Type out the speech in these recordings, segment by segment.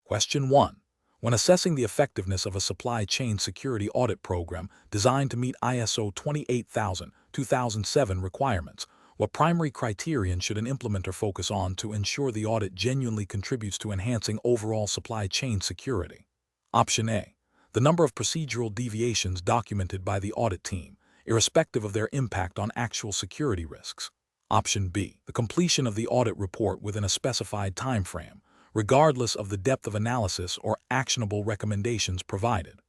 Question 1. When assessing the effectiveness of a supply chain security audit program designed to meet ISO 28000-2007 requirements, what primary criterion should an implementer focus on to ensure the audit genuinely contributes to enhancing overall supply chain security? Option A. The number of procedural deviations documented by the audit team, irrespective of their impact on actual security risks. Option B. The completion of the audit report within a specified time frame, regardless of the depth of analysis or actionable recommendations provided.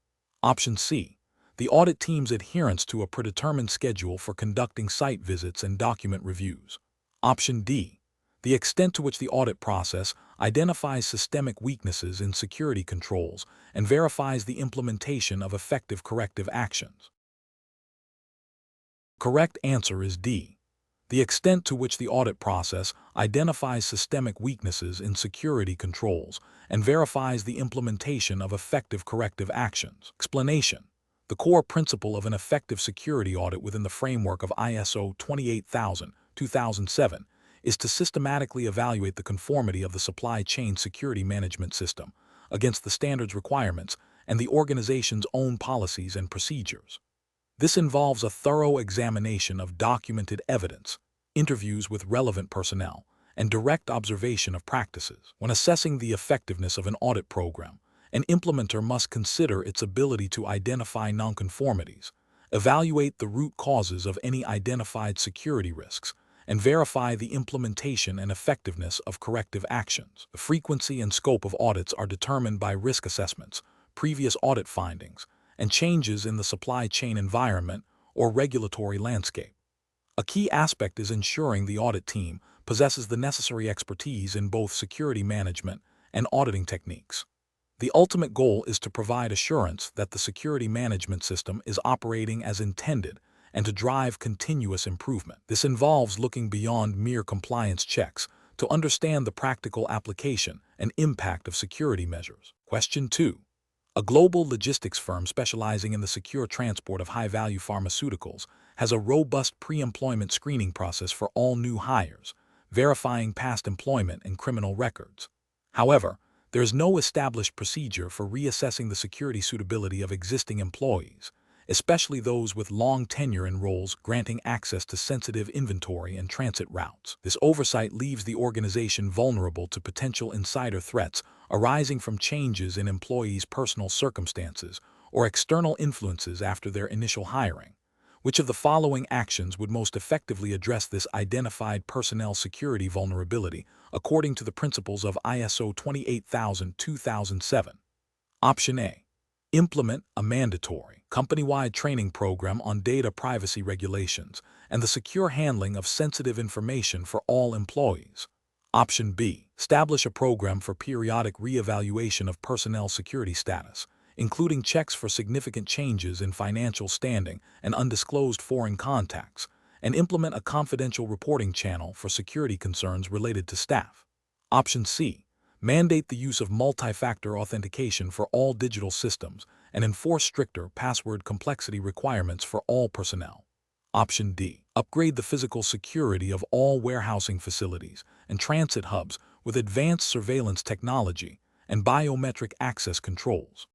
Option C. The audit team's adherence to a predetermined schedule for conducting site visits and document reviews. Option D. The extent to which the audit process identifies systemic weaknesses in security controls and verifies the implementation of effective corrective actions. Correct answer is D. The extent to which the audit process identifies systemic weaknesses in security controls and verifies the implementation of effective corrective actions. Explanation. The core principle of an effective security audit within the framework of ISO 28000-2007 is to systematically evaluate the conformity of the supply chain security management system against the standards requirements and the organization's own policies and procedures. This involves a thorough examination of documented evidence, interviews with relevant personnel, and direct observation of practices. When assessing the effectiveness of an audit program, an implementer must consider its ability to identify nonconformities, evaluate the root causes of any identified security risks, and verify the implementation and effectiveness of corrective actions. The frequency and scope of audits are determined by risk assessments, previous audit findings, and changes in the supply chain environment or regulatory landscape. A key aspect is ensuring the audit team possesses the necessary expertise in both security management and auditing techniques. The ultimate goal is to provide assurance that the security management system is operating as intended and to drive continuous improvement. This involves looking beyond mere compliance checks to understand the practical application and impact of security measures. Question 2. A global logistics firm specializing in the secure transport of high-value pharmaceuticals has a robust pre-employment screening process for all new hires, verifying past employment and criminal records. However, there is no established procedure for reassessing the security suitability of existing employees, especially those with long tenure in roles granting access to sensitive inventory and transit routes. This oversight leaves the organization vulnerable to potential insider threats arising from changes in employees' personal circumstances or external influences after their initial hiring. Which of the following actions would most effectively address this identified personnel security vulnerability according to the principles of ISO 28000-2007? Option A. Implement a mandatory, company-wide training program on data privacy regulations and the secure handling of sensitive information for all employees. Option B. Establish a program for periodic re-evaluation of personnel security status, including checks for significant changes in financial standing and undisclosed foreign contacts, and implement a confidential reporting channel for security concerns related to staff. Option C. Mandate the use of multi-factor authentication for all digital systems and enforce stricter password complexity requirements for all personnel. Option D. Upgrade the physical security of all warehousing facilities and transit hubs with advanced surveillance technology and biometric access controls.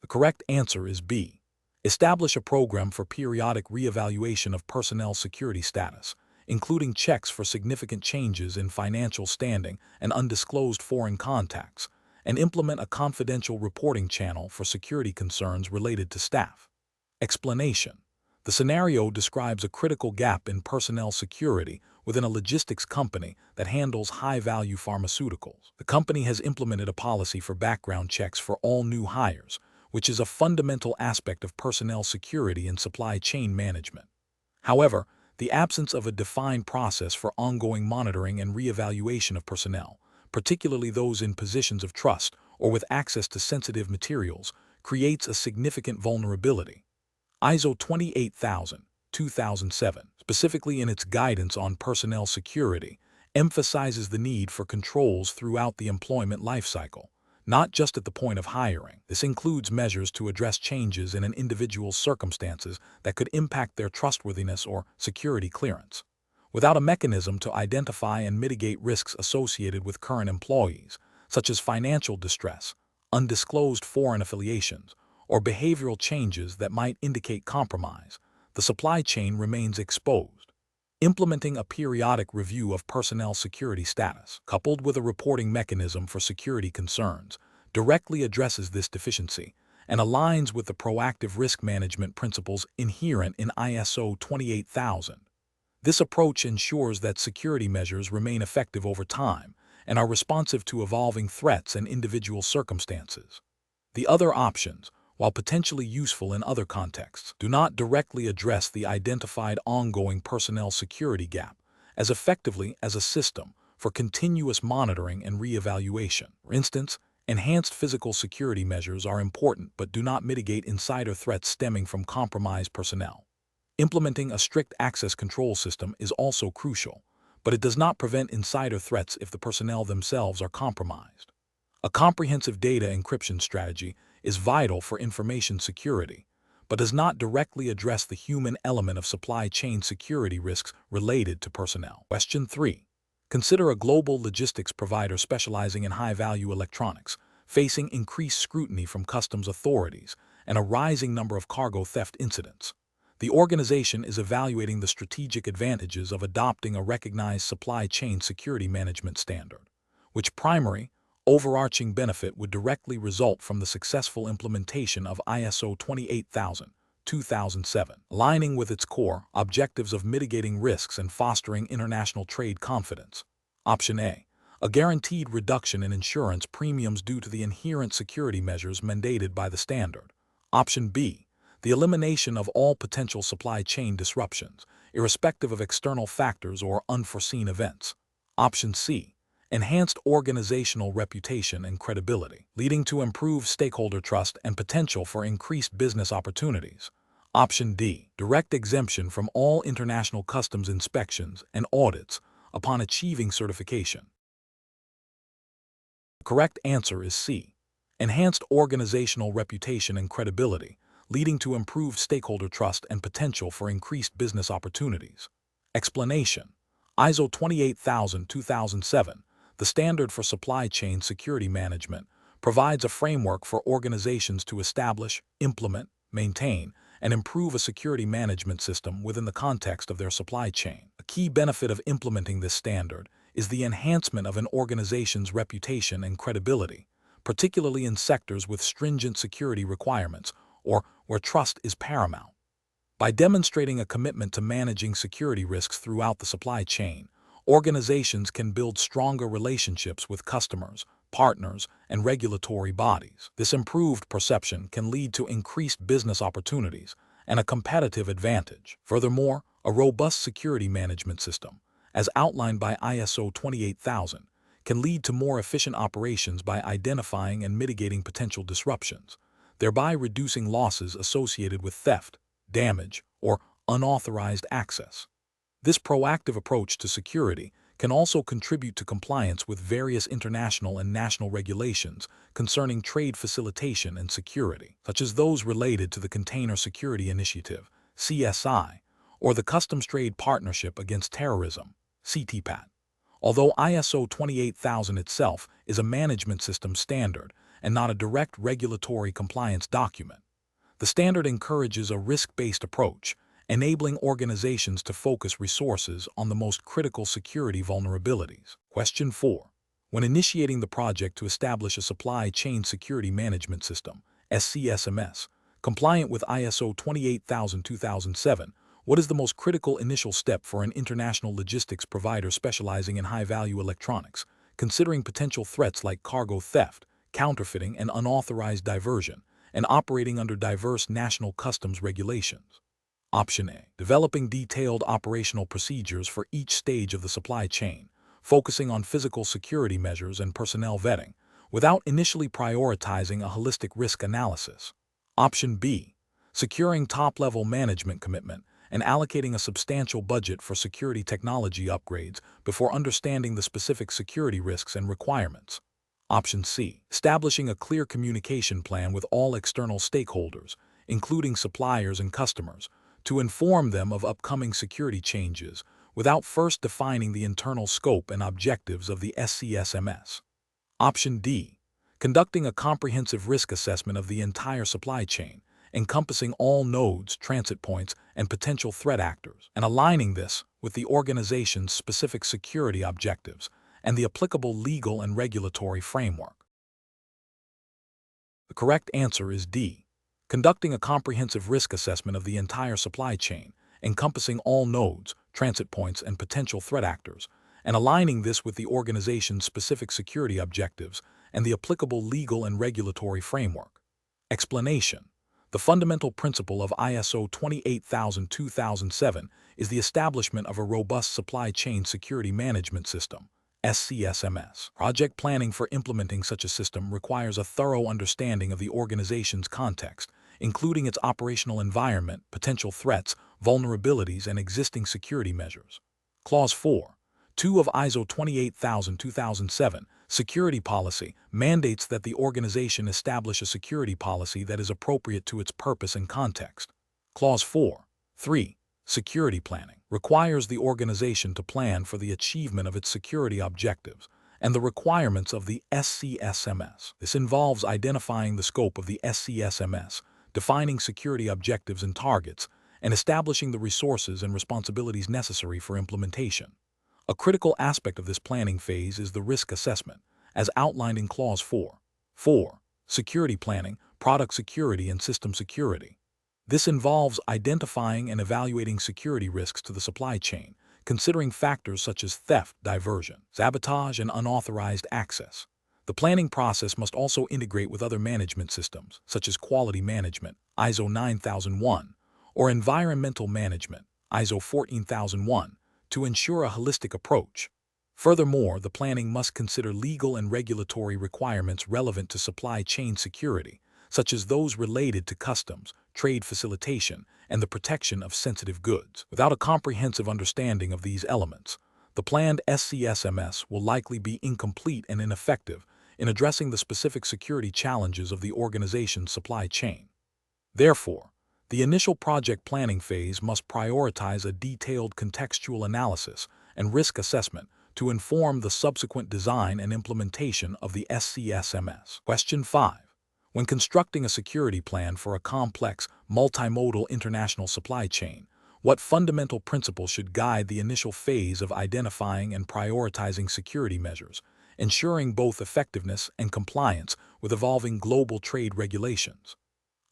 The correct answer is B. Establish a program for periodic re-evaluation of personnel security status, including checks for significant changes in financial standing and undisclosed foreign contacts, and implement a confidential reporting channel for security concerns related to staff. Explanation. The scenario describes a critical gap in personnel security within a logistics company that handles high-value pharmaceuticals. The company has implemented a policy for background checks for all new hires, which is a fundamental aspect of personnel security and supply chain management. However, the absence of a defined process for ongoing monitoring and re-evaluation of personnel, particularly those in positions of trust or with access to sensitive materials, creates a significant vulnerability. ISO 28000-2007, specifically in its guidance on personnel security, emphasizes the need for controls throughout the employment lifecycle, not just at the point of hiring. This includes measures to address changes in an individual's circumstances that could impact their trustworthiness or security clearance. Without a mechanism to identify and mitigate risks associated with current employees, such as financial distress, undisclosed foreign affiliations, or behavioral changes that might indicate compromise, the supply chain remains exposed. Implementing a periodic review of personnel security status, coupled with a reporting mechanism for security concerns, directly addresses this deficiency and aligns with the proactive risk management principles inherent in ISO 28000. This approach ensures that security measures remain effective over time and are responsive to evolving threats and individual circumstances. The other options, while potentially useful in other contexts, do not directly address the identified ongoing personnel security gap as effectively as a system for continuous monitoring and reevaluation. For instance, enhanced physical security measures are important but do not mitigate insider threats stemming from compromised personnel. Implementing a strict access control system is also crucial, but it does not prevent insider threats if the personnel themselves are compromised. A comprehensive data encryption strategy is vital for information security, but does not directly address the human element of supply chain security risks related to personnel. Question 3. Consider a global logistics provider specializing in high-value electronics, facing increased scrutiny from customs authorities and a rising number of cargo theft incidents. The organization is evaluating the strategic advantages of adopting a recognized supply chain security management standard, which primary, overarching benefit would directly result from the successful implementation of ISO 28000-2007, aligning with its core objectives of mitigating risks and fostering international trade confidence. Option A. A guaranteed reduction in insurance premiums due to the inherent security measures mandated by the standard. Option B. The elimination of all potential supply chain disruptions, irrespective of external factors or unforeseen events. Option C. Enhanced organizational reputation and credibility, leading to improved stakeholder trust and potential for increased business opportunities. Option D. Direct exemption from all international customs inspections and audits upon achieving certification. The correct answer is C. Enhanced organizational reputation and credibility, leading to improved stakeholder trust and potential for increased business opportunities. Explanation. ISO 28000-2007, the standard for supply chain security management, provides a framework for organizations to establish, implement, maintain, and improve a security management system within the context of their supply chain. A key benefit of implementing this standard is the enhancement of an organization's reputation and credibility, particularly in sectors with stringent security requirements or where trust is paramount. By demonstrating a commitment to managing security risks throughout the supply chain, organizations can build stronger relationships with customers, partners, and regulatory bodies. This improved perception can lead to increased business opportunities and a competitive advantage. Furthermore, a robust security management system, as outlined by ISO 28000, can lead to more efficient operations by identifying and mitigating potential disruptions, thereby reducing losses associated with theft, damage, or unauthorized access. This proactive approach to security can also contribute to compliance with various international and national regulations concerning trade facilitation and security, such as those related to the Container Security Initiative, CSI, or the Customs Trade Partnership Against Terrorism, CTPAT. Although ISO 28000 itself is a management system standard and not a direct regulatory compliance document, the standard encourages a risk-based approach, enabling organizations to focus resources on the most critical security vulnerabilities. Question 4. When initiating the project to establish a supply chain security management system, SCSMS, compliant with ISO 28000-2007, what is the most critical initial step for an international logistics provider specializing in high-value electronics, considering potential threats like cargo theft, counterfeiting, and unauthorized diversion, and operating under diverse national customs regulations? Option A. Developing detailed operational procedures for each stage of the supply chain, focusing on physical security measures and personnel vetting, without initially prioritizing a holistic risk analysis. Option B. Securing top-level management commitment and allocating a substantial budget for security technology upgrades before understanding the specific security risks and requirements. Option C. Establishing a clear communication plan with all external stakeholders, including suppliers and customers, to inform them of upcoming security changes without first defining the internal scope and objectives of the SCSMS. Option D. Conducting a comprehensive risk assessment of the entire supply chain, encompassing all nodes, transit points, and potential threat actors, and aligning this with the organization's specific security objectives and the applicable legal and regulatory framework. The correct answer is D. Conducting a comprehensive risk assessment of the entire supply chain, encompassing all nodes, transit points, and potential threat actors, and aligning this with the organization's specific security objectives and the applicable legal and regulatory framework. Explanation. The fundamental principle of ISO 28000-2007 is the establishment of a robust supply chain security management system, SCSMS. Project planning for implementing such a system requires a thorough understanding of the organization's context, including its operational environment, potential threats, vulnerabilities, and existing security measures. Clause 4.2 of ISO 28000-2007, Security Policy, mandates that the organization establish a security policy that is appropriate to its purpose and context. Clause 4.3, Security Planning, requires the organization to plan for the achievement of its security objectives and the requirements of the SCSMS. This involves identifying the scope of the SCSMS, defining security objectives and targets, and establishing the resources and responsibilities necessary for implementation. A critical aspect of this planning phase is the risk assessment, as outlined in Clause 4. Security planning, product security, and system security. This involves identifying and evaluating security risks to the supply chain, considering factors such as theft, diversion, sabotage, and unauthorized access. The planning process must also integrate with other management systems, such as quality management, ISO 9001, or environmental management, ISO 14001, to ensure a holistic approach. Furthermore, the planning must consider legal and regulatory requirements relevant to supply chain security, such as those related to customs, trade facilitation, and the protection of sensitive goods. Without a comprehensive understanding of these elements, the planned SCSMS will likely be incomplete and ineffective in addressing the specific security challenges of the organization's supply chain. Therefore, the initial project planning phase must prioritize a detailed contextual analysis and risk assessment to inform the subsequent design and implementation of the SCSMS. Question 5. When constructing a security plan for a complex, multimodal international supply chain, what fundamental principles should guide the initial phase of identifying and prioritizing security measures, ensuring both effectiveness and compliance with evolving global trade regulations?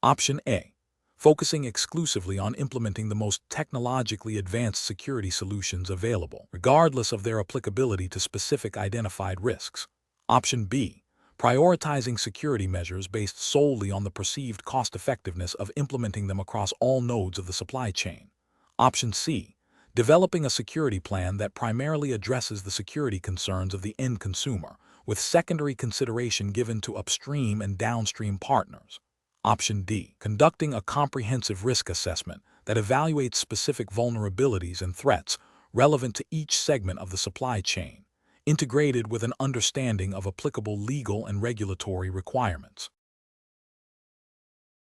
Option A. Focusing exclusively on implementing the most technologically advanced security solutions available, regardless of their applicability to specific identified risks. Option B. Prioritizing security measures based solely on the perceived cost-effectiveness of implementing them across all nodes of the supply chain. Option C. Developing a security plan that primarily addresses the security concerns of the end consumer, with secondary consideration given to upstream and downstream partners. Option D. Conducting a comprehensive risk assessment that evaluates specific vulnerabilities and threats relevant to each segment of the supply chain, integrated with an understanding of applicable legal and regulatory requirements.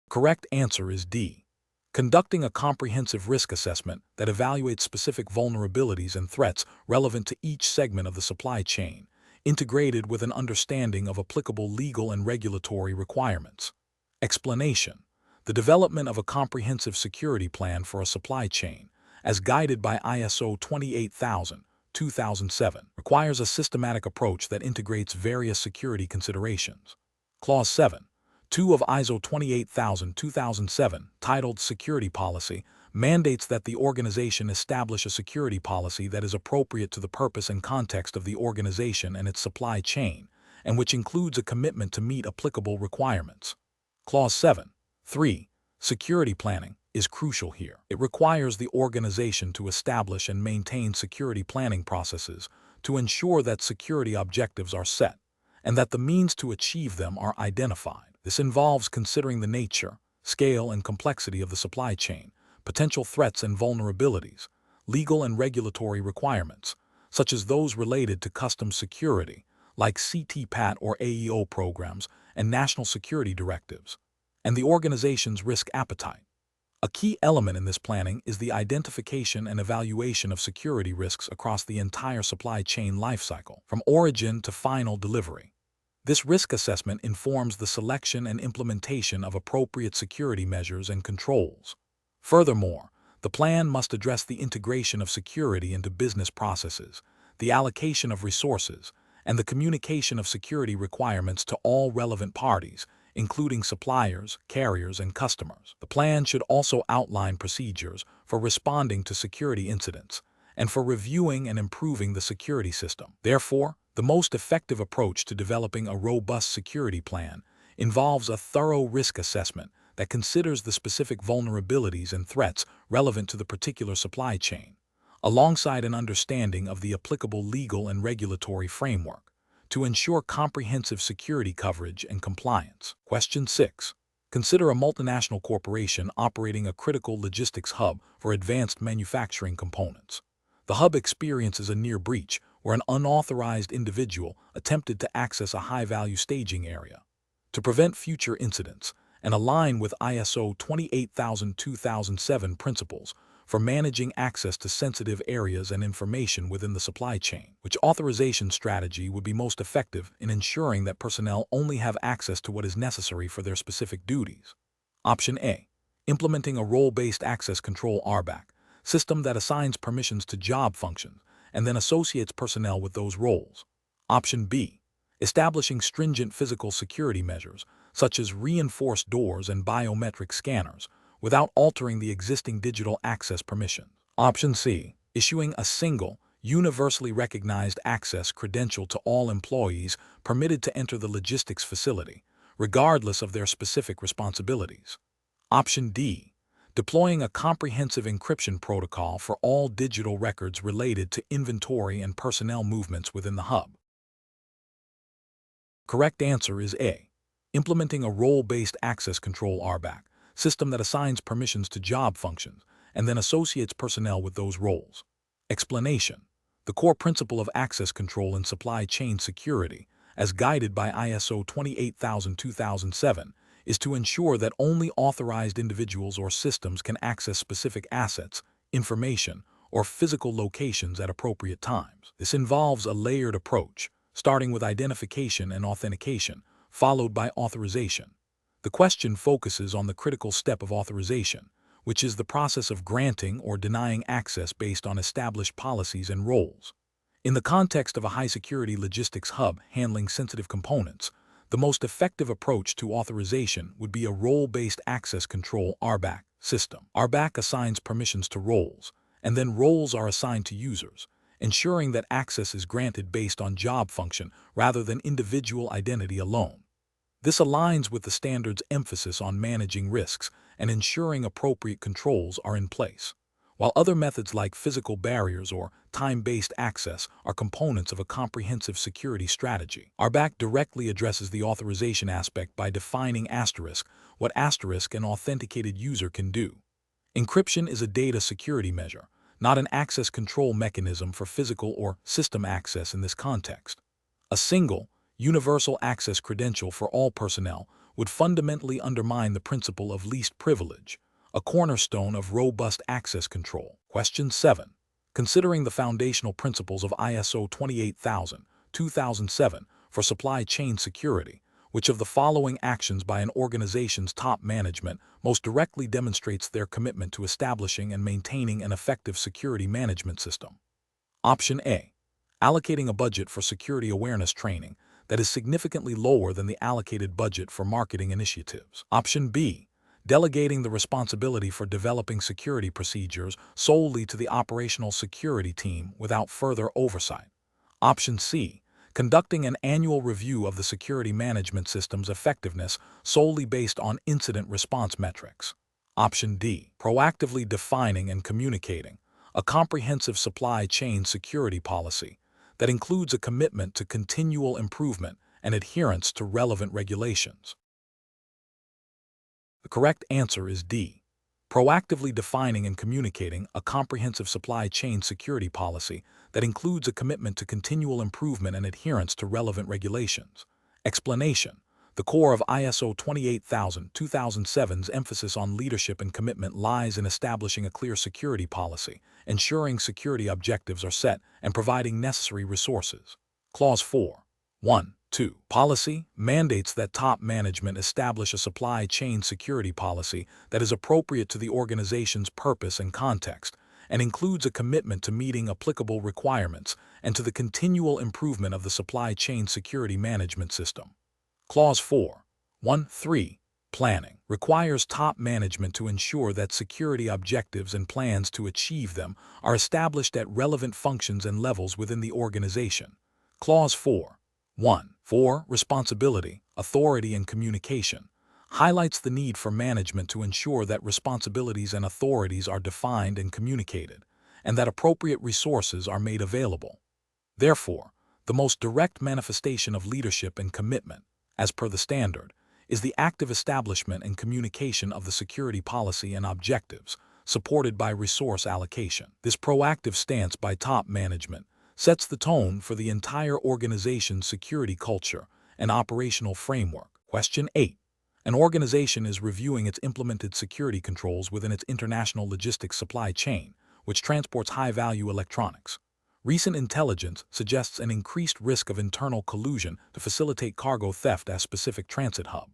Correct answer is D. Conducting a comprehensive risk assessment that evaluates specific vulnerabilities and threats relevant to each segment of the supply chain, integrated with an understanding of applicable legal and regulatory requirements. Explanation. The development of a comprehensive security plan for a supply chain, as guided by ISO 28000-2007, requires a systematic approach that integrates various security considerations. Clause 7.2 of ISO 28000-2007, titled Security Policy, mandates that the organization establish a security policy that is appropriate to the purpose and context of the organization and its supply chain, and which includes a commitment to meet applicable requirements. Clause 7.3. Security planning is crucial here. It requires the organization to establish and maintain security planning processes to ensure that security objectives are set and that the means to achieve them are identified. This involves considering the nature, scale, and complexity of the supply chain, potential threats and vulnerabilities, legal and regulatory requirements, such as those related to customs security, like CTPAT or AEO programs, and national security directives, and the organization's risk appetite. A key element in this planning is the identification and evaluation of security risks across the entire supply chain lifecycle, from origin to final delivery. This risk assessment informs the selection and implementation of appropriate security measures and controls. Furthermore, the plan must address the integration of security into business processes, the allocation of resources, and the communication of security requirements to all relevant parties, including suppliers, carriers, and customers. The plan should also outline procedures for responding to security incidents and for reviewing and improving the security system. Therefore, the most effective approach to developing a robust security plan involves a thorough risk assessment that considers the specific vulnerabilities and threats relevant to the particular supply chain, alongside an understanding of the applicable legal and regulatory framework, to ensure comprehensive security coverage and compliance. Question 6. Consider a multinational corporation operating a critical logistics hub for advanced manufacturing components. The hub experiences a near breach where an unauthorized individual attempted to access a high-value staging area. To prevent future incidents and align with ISO 28000-2007 principles for managing access to sensitive areas and information within the supply chain, which authorization strategy would be most effective in ensuring that personnel only have access to what is necessary for their specific duties? Option A. Implementing a role-based access control RBAC system that assigns permissions to job functions and then associates personnel with those roles. Option B. Establishing stringent physical security measures, such as reinforced doors and biometric scanners, without altering the existing digital access permissions. Option C. Issuing a single, universally recognized access credential to all employees permitted to enter the logistics facility, regardless of their specific responsibilities. Option D. Deploying a comprehensive encryption protocol for all digital records related to inventory and personnel movements within the hub. Correct answer is A. Implementing a role-based access control RBAC system that assigns permissions to job functions and then associates personnel with those roles. Explanation. The core principle of access control in supply chain security, as guided by ISO 28000-2007, is to ensure that only authorized individuals or systems can access specific assets, information, or physical locations at appropriate times. This involves a layered approach, starting with identification and authentication, followed by authorization. The question focuses on the critical step of authorization, which is the process of granting or denying access based on established policies and roles. In the context of a high-security logistics hub handling sensitive components, the most effective approach to authorization would be a role-based access control RBAC system. RBAC assigns permissions to roles, and then roles are assigned to users, ensuring that access is granted based on job function rather than individual identity alone. This aligns with the standard's emphasis on managing risks and ensuring appropriate controls are in place, while other methods like physical barriers or time-based access are components of a comprehensive security strategy. RBAC directly addresses the authorization aspect by defining what an authenticated user can do. Encryption is a data security measure, not an access control mechanism for physical or system access in this context. A single, universal access credential for all personnel would fundamentally undermine the principle of least privilege, a cornerstone of robust access control. Question 7. Considering the foundational principles of ISO 28000-2007 for supply chain security, which of the following actions by an organization's top management most directly demonstrates their commitment to establishing and maintaining an effective security management system? Option A. Allocating a budget for security awareness training that is significantly lower than the allocated budget for marketing initiatives. Option B. Delegating the responsibility for developing security procedures solely to the operational security team without further oversight. Option C. Conducting an annual review of the security management system's effectiveness solely based on incident response metrics. Option D. Proactively defining and communicating a comprehensive supply chain security policy that includes a commitment to continual improvement and adherence to relevant regulations. The correct answer is D. Proactively defining and communicating a comprehensive supply chain security policy that includes a commitment to continual improvement and adherence to relevant regulations. Explanation. The core of ISO 28000-2007's emphasis on leadership and commitment lies in establishing a clear security policy, ensuring security objectives are set, and providing necessary resources. Clause 4. 1. 2. Policy mandates that top management establish a supply chain security policy that is appropriate to the organization's purpose and context, and includes a commitment to meeting applicable requirements and to the continual improvement of the supply chain security management system. Clause 4. 1.3. Planning requires top management to ensure that security objectives and plans to achieve them are established at relevant functions and levels within the organization. Clause 4. 1.4. Responsibility, authority, and communication highlights the need for management to ensure that responsibilities and authorities are defined and communicated, and that appropriate resources are made available. Therefore, the most direct manifestation of leadership and commitment, as per the standard, is the active establishment and communication of the security policy and objectives, supported by resource allocation. This proactive stance by top management sets the tone for the entire organization's security culture and operational framework. Question 8. An organization is reviewing its implemented security controls within its international logistics supply chain, which transports high-value electronics. Recent intelligence suggests an increased risk of internal collusion to facilitate cargo theft at a specific transit hub.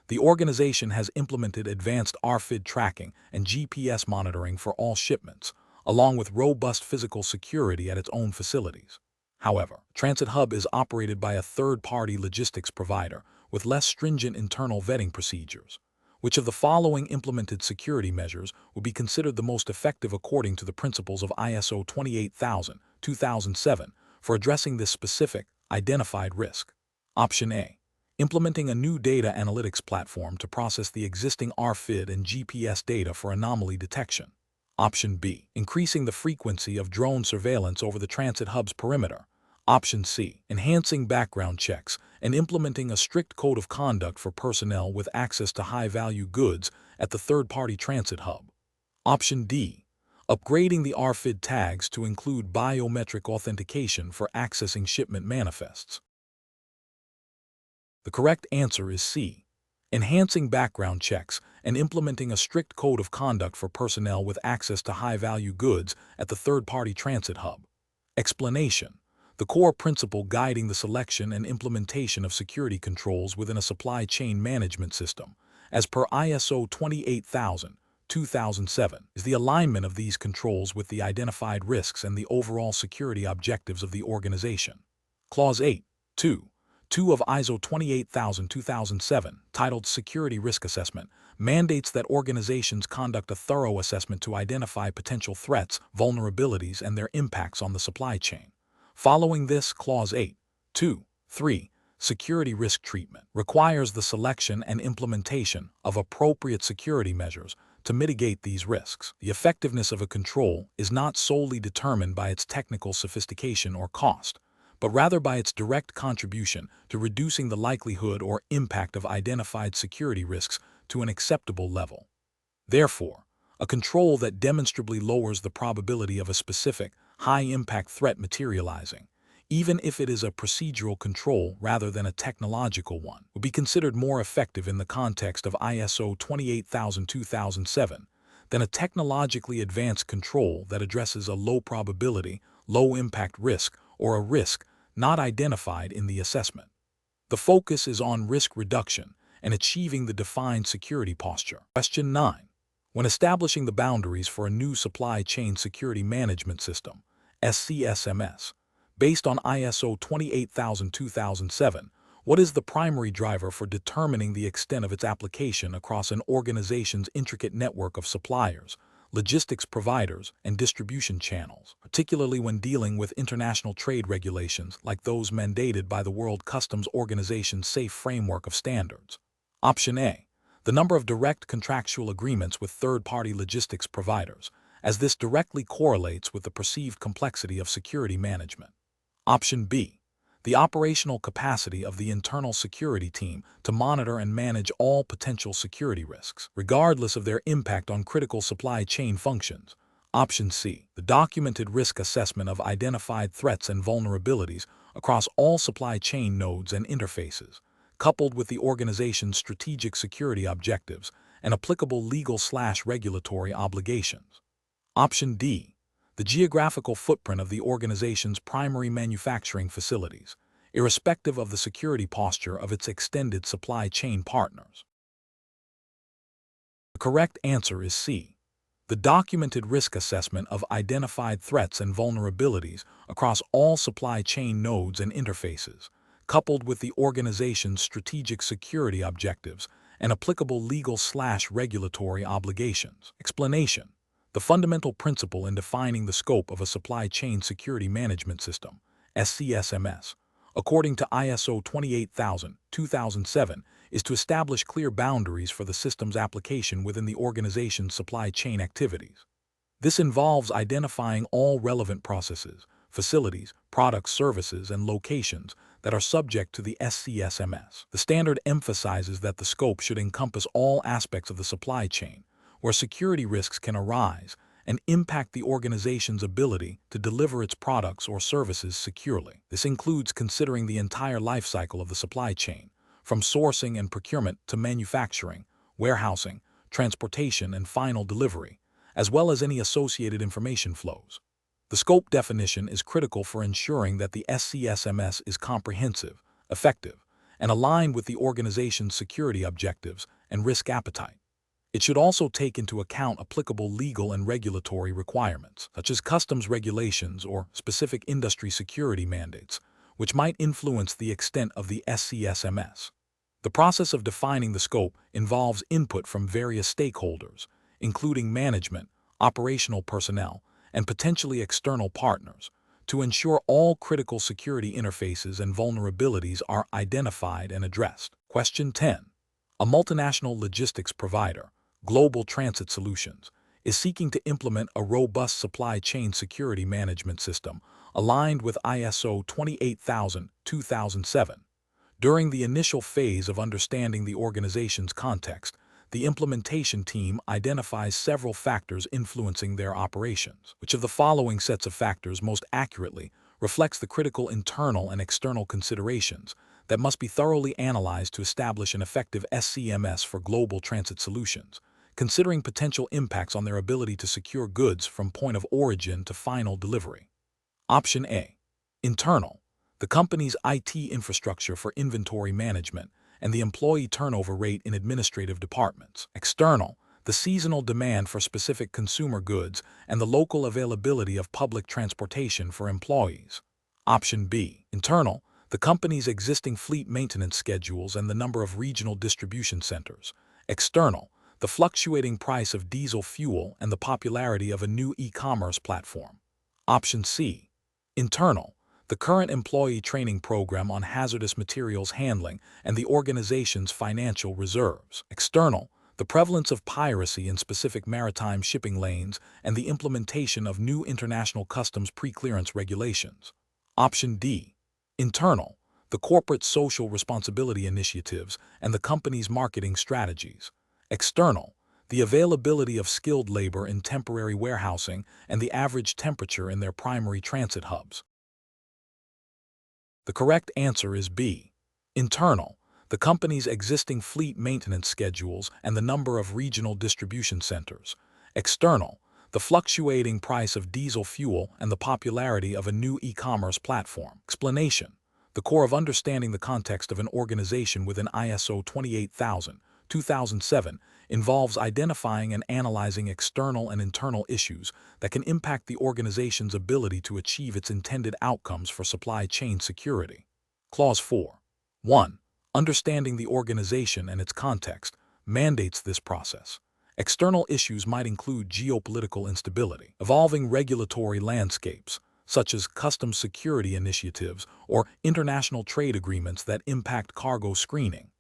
The organization has implemented advanced RFID tracking and GPS monitoring for all shipments, along with robust physical security at its own facilities. However, Transit Hub is operated by a third-party logistics provider with less stringent internal vetting procedures. Which of the following implemented security measures would be considered the most effective according to the principles of ISO 28000-2007 for addressing this specific, identified risk? Option A. Implementing a new data analytics platform to process the existing RFID and GPS data for anomaly detection. Option B. Increasing the frequency of drone surveillance over the transit hub's perimeter. Option C. Enhancing background checks and implementing a strict code of conduct for personnel with access to high-value goods at the third-party transit hub. Option D. Upgrading the RFID tags to include biometric authentication for accessing shipment manifests. The correct answer is C. Enhancing background checks and implementing a strict code of conduct for personnel with access to high-value goods at the third-party transit hub. Explanation. The core principle guiding the selection and implementation of security controls within a supply chain management system, as per ISO 28000-2007, is the alignment of these controls with the identified risks and the overall security objectives of the organization. Clause 8.2. 2 of ISO 28000-2007, titled Security Risk Assessment, mandates that organizations conduct a thorough assessment to identify potential threats, vulnerabilities, and their impacts on the supply chain. Following this, Clause 8.2.3, Security Risk Treatment, requires the selection and implementation of appropriate security measures to mitigate these risks. The effectiveness of a control is not solely determined by its technical sophistication or cost, but rather by its direct contribution to reducing the likelihood or impact of identified security risks to an acceptable level. Therefore, a control that demonstrably lowers the probability of a specific, high-impact threat materializing, even if it is a procedural control rather than a technological one, would be considered more effective in the context of ISO 28000-2007 than a technologically advanced control that addresses a low-probability, low-impact risk or a risk not identified in the assessment. The focus is on risk reduction and achieving the defined security posture. Question 9. When establishing the boundaries for a new supply chain security management system, SCSMS, based on ISO 28000-2007, what is the primary driver for determining the extent of its application across an organization's intricate network of suppliers, logistics providers, and distribution channels, particularly when dealing with international trade regulations like those mandated by the World Customs Organization's SAFE framework of standards? Option A. The number of direct contractual agreements with third-party logistics providers, as this directly correlates with the perceived complexity of security management. Option B. The operational capacity of the internal security team to monitor and manage all potential security risks, regardless of their impact on critical supply chain functions. Option C. The documented risk assessment of identified threats and vulnerabilities across all supply chain nodes and interfaces, coupled with the organization's strategic security objectives and applicable legal/regulatory obligations. Option D. The geographical footprint of the organization's primary manufacturing facilities, irrespective of the security posture of its extended supply chain partners. The correct answer is C. The documented risk assessment of identified threats and vulnerabilities across all supply chain nodes and interfaces, coupled with the organization's strategic security objectives and applicable legal/regulatory obligations. Explanation: the fundamental principle in defining the scope of a supply chain security management system, SCSMS, according to ISO 28000-2007, is to establish clear boundaries for the system's application within the organization's supply chain activities. This involves identifying all relevant processes, facilities, products, services, and locations that are subject to the SCSMS. The standard emphasizes that the scope should encompass all aspects of the supply chain, where security risks can arise and impact the organization's ability to deliver its products or services securely. This includes considering the entire life cycle of the supply chain, from sourcing and procurement to manufacturing, warehousing, transportation, and final delivery, as well as any associated information flows. The scope definition is critical for ensuring that the SCSMS is comprehensive, effective, and aligned with the organization's security objectives and risk appetite. It should also take into account applicable legal and regulatory requirements, such as customs regulations or specific industry security mandates, which might influence the extent of the SCSMS. The process of defining the scope involves input from various stakeholders, including management, operational personnel, and potentially external partners, to ensure all critical security interfaces and vulnerabilities are identified and addressed. Question 10. A multinational logistics provider, Global Transit Solutions, is seeking to implement a robust supply chain security management system aligned with ISO 28000-2007. During the initial phase of understanding the organization's context, the implementation team identifies several factors influencing their operations. Which of the following sets of factors most accurately reflects the critical internal and external considerations that must be thoroughly analyzed to establish an effective SCMS for Global Transit Solutions, considering potential impacts on their ability to secure goods from point of origin to final delivery? Option A. Internal: the company's IT infrastructure for inventory management and the employee turnover rate in administrative departments. External: the seasonal demand for specific consumer goods and the local availability of public transportation for employees. Option B. Internal: the company's existing fleet maintenance schedules and the number of regional distribution centers. External: the fluctuating price of diesel fuel and the popularity of a new e-commerce platform. Option C. Internal: the current employee training program on hazardous materials handling and the organization's financial reserves. External: the prevalence of piracy in specific maritime shipping lanes and the implementation of new international customs pre-clearance regulations. Option D. Internal: the corporate social responsibility initiatives and the company's marketing strategies. External: the availability of skilled labor in temporary warehousing and the average temperature in their primary transit hubs. The correct answer is B. Internal: the company's existing fleet maintenance schedules and the number of regional distribution centers. External: the fluctuating price of diesel fuel and the popularity of a new e-commerce platform. Explanation: the core of understanding the context of an organization within ISO 28000-2007 involves identifying and analyzing external and internal issues that can impact the organization's ability to achieve its intended outcomes for supply chain security. Clause 4. 1. Understanding the organization and its context mandates this process. External issues might include geopolitical instability, evolving regulatory landscapes, such as customs security initiatives or international trade agreements that impact cargo screening,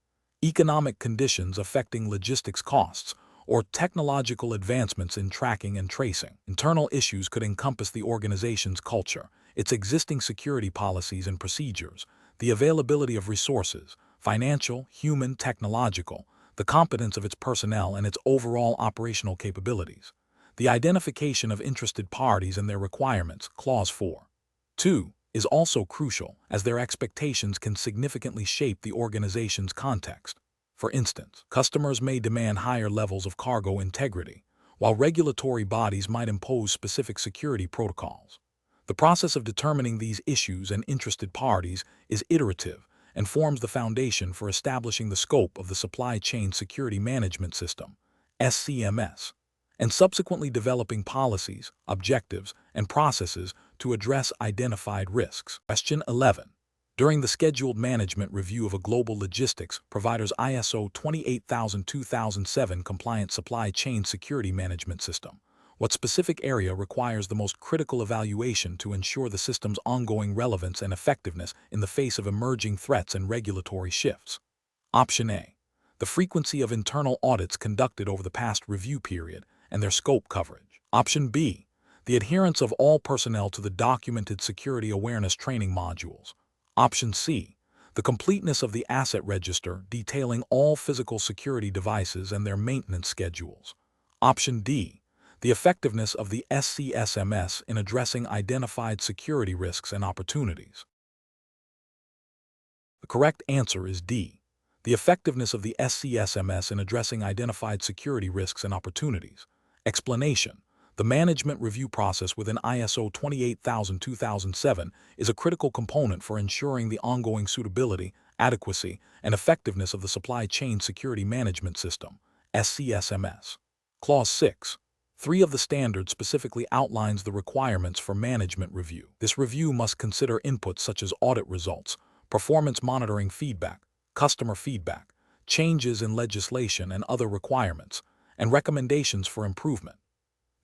economic conditions affecting logistics costs, or technological advancements in tracking and tracing. Internal issues could encompass the organization's culture, its existing security policies and procedures, the availability of resources, financial, human, technological, the competence of its personnel and its overall operational capabilities, the identification of interested parties and their requirements. Clause 4. 2. Is also crucial, as their expectations can significantly shape the organization's context. For instance, customers may demand higher levels of cargo integrity, while regulatory bodies might impose specific security protocols. The process of determining these issues and interested parties is iterative and forms the foundation for establishing the scope of the Supply Chain Security Management System, SCMS, and subsequently developing policies, objectives, and processes to address identified risks. Question 11. During the scheduled management review of a global logistics provider's ISO 28000-2007 compliant supply chain security management system, what specific area requires the most critical evaluation to ensure the system's ongoing relevance and effectiveness in the face of emerging threats and regulatory shifts? Option A. The frequency of internal audits conducted over the past review period and their scope coverage. Option B. The adherence of all personnel to the documented security awareness training modules. Option C. The completeness of the asset register detailing all physical security devices and their maintenance schedules. Option D. The effectiveness of the SCSMS in addressing identified security risks and opportunities. The correct answer is D. The effectiveness of the SCSMS in addressing identified security risks and opportunities. Explanation. The management review process within ISO 28000-2007 is a critical component for ensuring the ongoing suitability, adequacy, and effectiveness of the Supply Chain Security Management System, SCSMS. Clause 6. 3 of the standard specifically outlines the requirements for management review. This review must consider inputs such as audit results, performance monitoring feedback, customer feedback, changes in legislation and other requirements, and recommendations for improvement.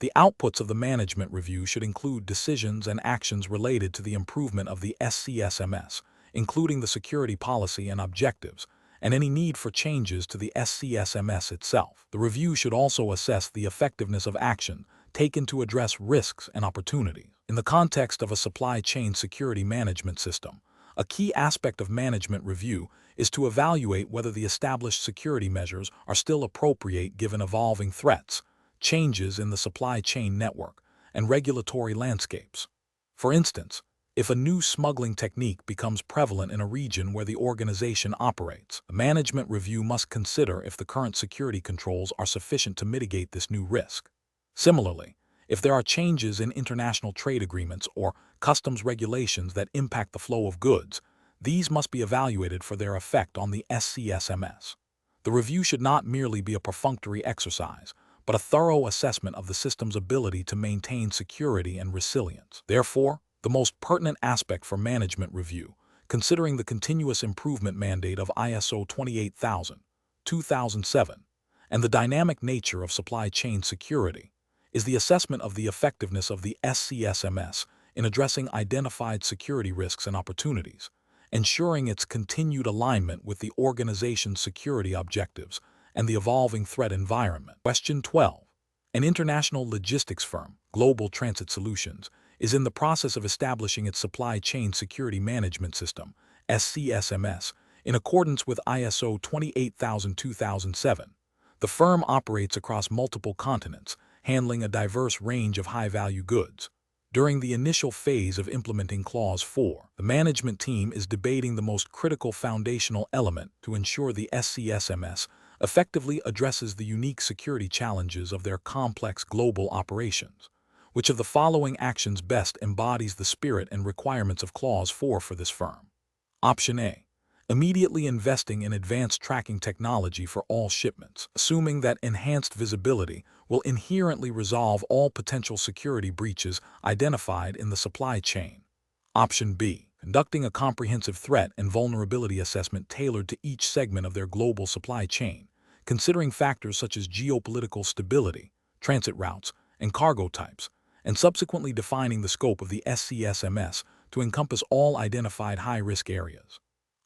The outputs of the management review should include decisions and actions related to the improvement of the SCSMS, including the security policy and objectives, and any need for changes to the SCSMS itself. The review should also assess the effectiveness of action taken to address risks and opportunities. In the context of a supply chain security management system, a key aspect of management review is to evaluate whether the established security measures are still appropriate given evolving threats, changes in the supply chain network, and regulatory landscapes. For instance, if a new smuggling technique becomes prevalent in a region where the organization operates, a management review must consider if the current security controls are sufficient to mitigate this new risk. Similarly, if there are changes in international trade agreements or customs regulations that impact the flow of goods, these must be evaluated for their effect on the SCSMS. The review should not merely be a perfunctory exercise, but a thorough assessment of the system's ability to maintain security and resilience. Therefore, the most pertinent aspect for management review, considering the continuous improvement mandate of ISO 28000-2007 and the dynamic nature of supply chain security, is the assessment of the effectiveness of the SCSMS in addressing identified security risks and opportunities, ensuring its continued alignment with the organization's security objectives and the evolving threat environment. Question 12. An international logistics firm, Global Transit Solutions, is in the process of establishing its Supply Chain Security Management System, SCSMS, in accordance with ISO 28000-2007. The firm operates across multiple continents, handling a diverse range of high-value goods. During the initial phase of implementing Clause 4, the management team is debating the most critical foundational element to ensure the SCSMS effectively addresses the unique security challenges of their complex global operations. Which of the following actions best embodies the spirit and requirements of Clause 4 for this firm? Option A. Immediately investing in advanced tracking technology for all shipments, assuming that enhanced visibility will inherently resolve all potential security breaches identified in the supply chain. Option B. Conducting a comprehensive threat and vulnerability assessment tailored to each segment of their global supply chain, considering factors such as geopolitical stability, transit routes, and cargo types, and subsequently defining the scope of the SCSMS to encompass all identified high-risk areas.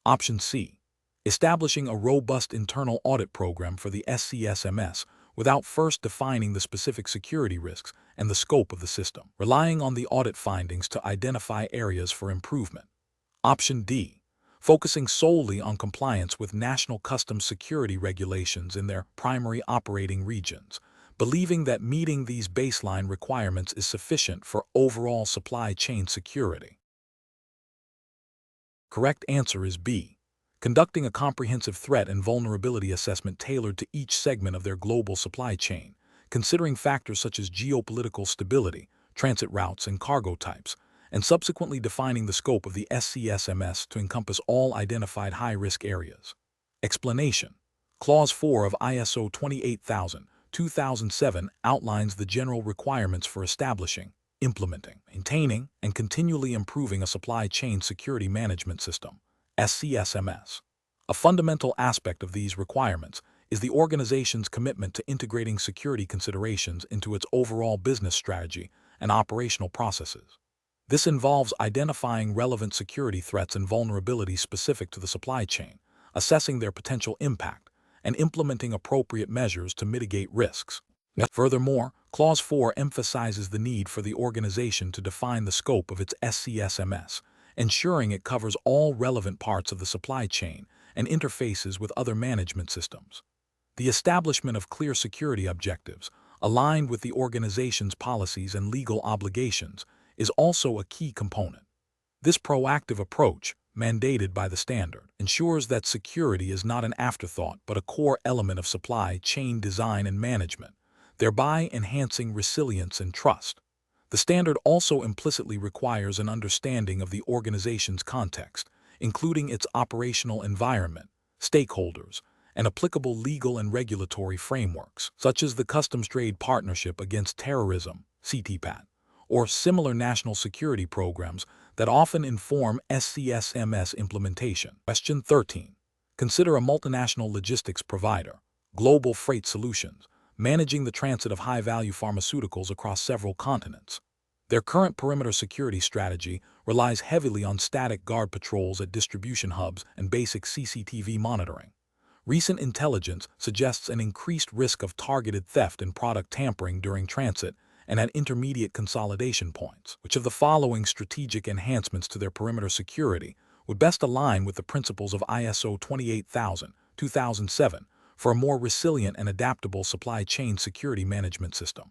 Option C. Establishing a robust internal audit program for the SCSMS without first defining the specific security risks and the scope of the system, relying on the audit findings to identify areas for improvement. Option D. Focusing solely on compliance with national customs security regulations in their primary operating regions, believing that meeting these baseline requirements is sufficient for overall supply chain security. Correct answer is B. Conducting a comprehensive threat and vulnerability assessment tailored to each segment of their global supply chain, considering factors such as geopolitical stability, transit routes, and cargo types, and subsequently defining the scope of the SCSMS to encompass all identified high-risk areas. Explanation. Clause 4 of ISO 28000-2007 outlines the general requirements for establishing, implementing, maintaining, and continually improving a supply chain security management system, SCSMS. A fundamental aspect of these requirements is the organization's commitment to integrating security considerations into its overall business strategy and operational processes. This involves identifying relevant security threats and vulnerabilities specific to the supply chain, assessing their potential impact, and implementing appropriate measures to mitigate risks. Furthermore, Clause 4 emphasizes the need for the organization to define the scope of its SCSMS, ensuring it covers all relevant parts of the supply chain and interfaces with other management systems. The establishment of clear security objectives, aligned with the organization's policies and legal obligations, is also a key component. This proactive approach, mandated by the standard, ensures that security is not an afterthought but a core element of supply chain design and management, thereby enhancing resilience and trust. The standard also implicitly requires an understanding of the organization's context, including its operational environment, stakeholders, and applicable legal and regulatory frameworks, such as the Customs Trade Partnership Against Terrorism, CTPAT, or similar national security programs that often inform SCSMS implementation. Question 13. Consider a multinational logistics provider, Global Freight Solutions, managing the transit of high-value pharmaceuticals across several continents. Their current perimeter security strategy relies heavily on static guard patrols at distribution hubs and basic CCTV monitoring. Recent intelligence suggests an increased risk of targeted theft and product tampering during transit and at intermediate consolidation points. Which of the following strategic enhancements to their perimeter security would best align with the principles of ISO 28000-2007 for a more resilient and adaptable supply chain security management system?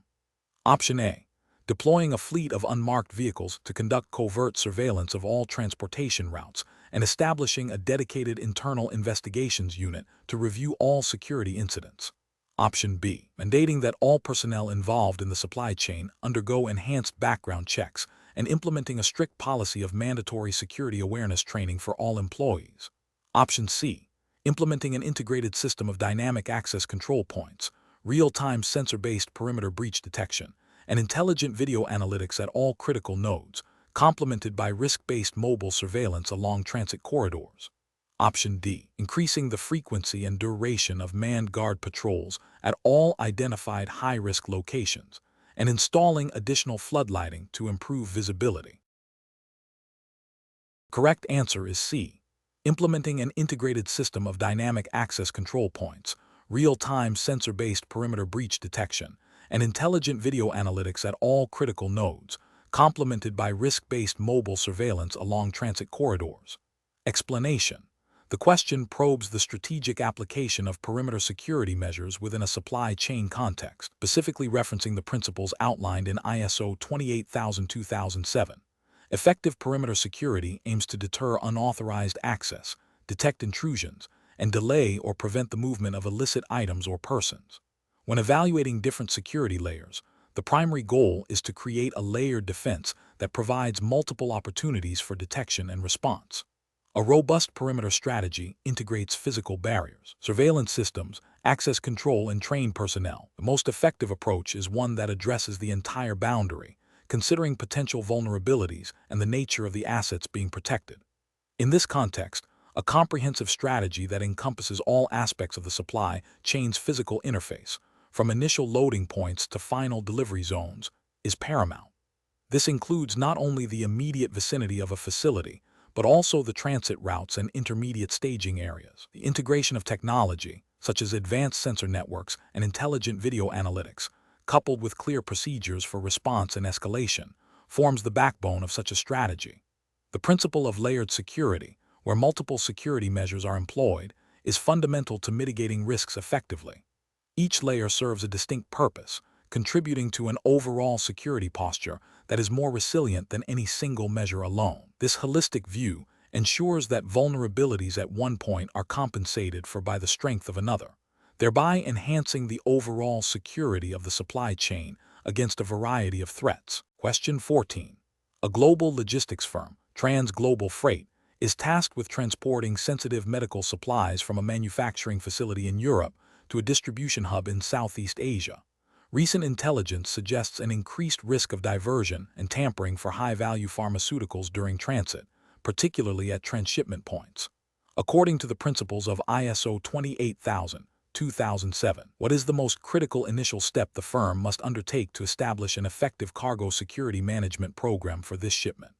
Option A. Deploying a fleet of unmarked vehicles to conduct covert surveillance of all transportation routes and establishing a dedicated internal investigations unit to review all security incidents. Option B. Mandating that all personnel involved in the supply chain undergo enhanced background checks and implementing a strict policy of mandatory security awareness training for all employees. Option C. Implementing an integrated system of dynamic access control points, real-time sensor-based perimeter breach detection, and intelligent video analytics at all critical nodes, complemented by risk-based mobile surveillance along transit corridors. Option D. Increasing the frequency and duration of manned guard patrols at all identified high-risk locations, and installing additional floodlighting to improve visibility. Correct answer is C. Implementing an integrated system of dynamic access control points, real-time sensor-based perimeter breach detection, and intelligent video analytics at all critical nodes, complemented by risk-based mobile surveillance along transit corridors. Explanation. The question probes the strategic application of perimeter security measures within a supply chain context, specifically referencing the principles outlined in ISO 28000-2007. Effective perimeter security aims to deter unauthorized access, detect intrusions, and delay or prevent the movement of illicit items or persons. When evaluating different security layers, the primary goal is to create a layered defense that provides multiple opportunities for detection and response. A robust perimeter strategy integrates physical barriers, surveillance systems, access control, and trained personnel. The most effective approach is one that addresses the entire boundary, considering potential vulnerabilities and the nature of the assets being protected. In this context, a comprehensive strategy that encompasses all aspects of the supply chain's physical interface, from initial loading points to final delivery zones, is paramount. This includes not only the immediate vicinity of a facility, but also the transit routes and intermediate staging areas. The integration of technology, such as advanced sensor networks and intelligent video analytics, coupled with clear procedures for response and escalation, forms the backbone of such a strategy. The principle of layered security, where multiple security measures are employed, is fundamental to mitigating risks effectively. Each layer serves a distinct purpose, contributing to an overall security posture that is more resilient than any single measure alone. This holistic view ensures that vulnerabilities at one point are compensated for by the strength of another, thereby enhancing the overall security of the supply chain against a variety of threats. Question 14. A global logistics firm, Trans-Global Freight, is tasked with transporting sensitive medical supplies from a manufacturing facility in Europe to a distribution hub in Southeast Asia. Recent intelligence suggests an increased risk of diversion and tampering for high-value pharmaceuticals during transit, particularly at transshipment points. According to the principles of ISO 28000-2007, what is the most critical initial step the firm must undertake to establish an effective cargo security management program for this shipment?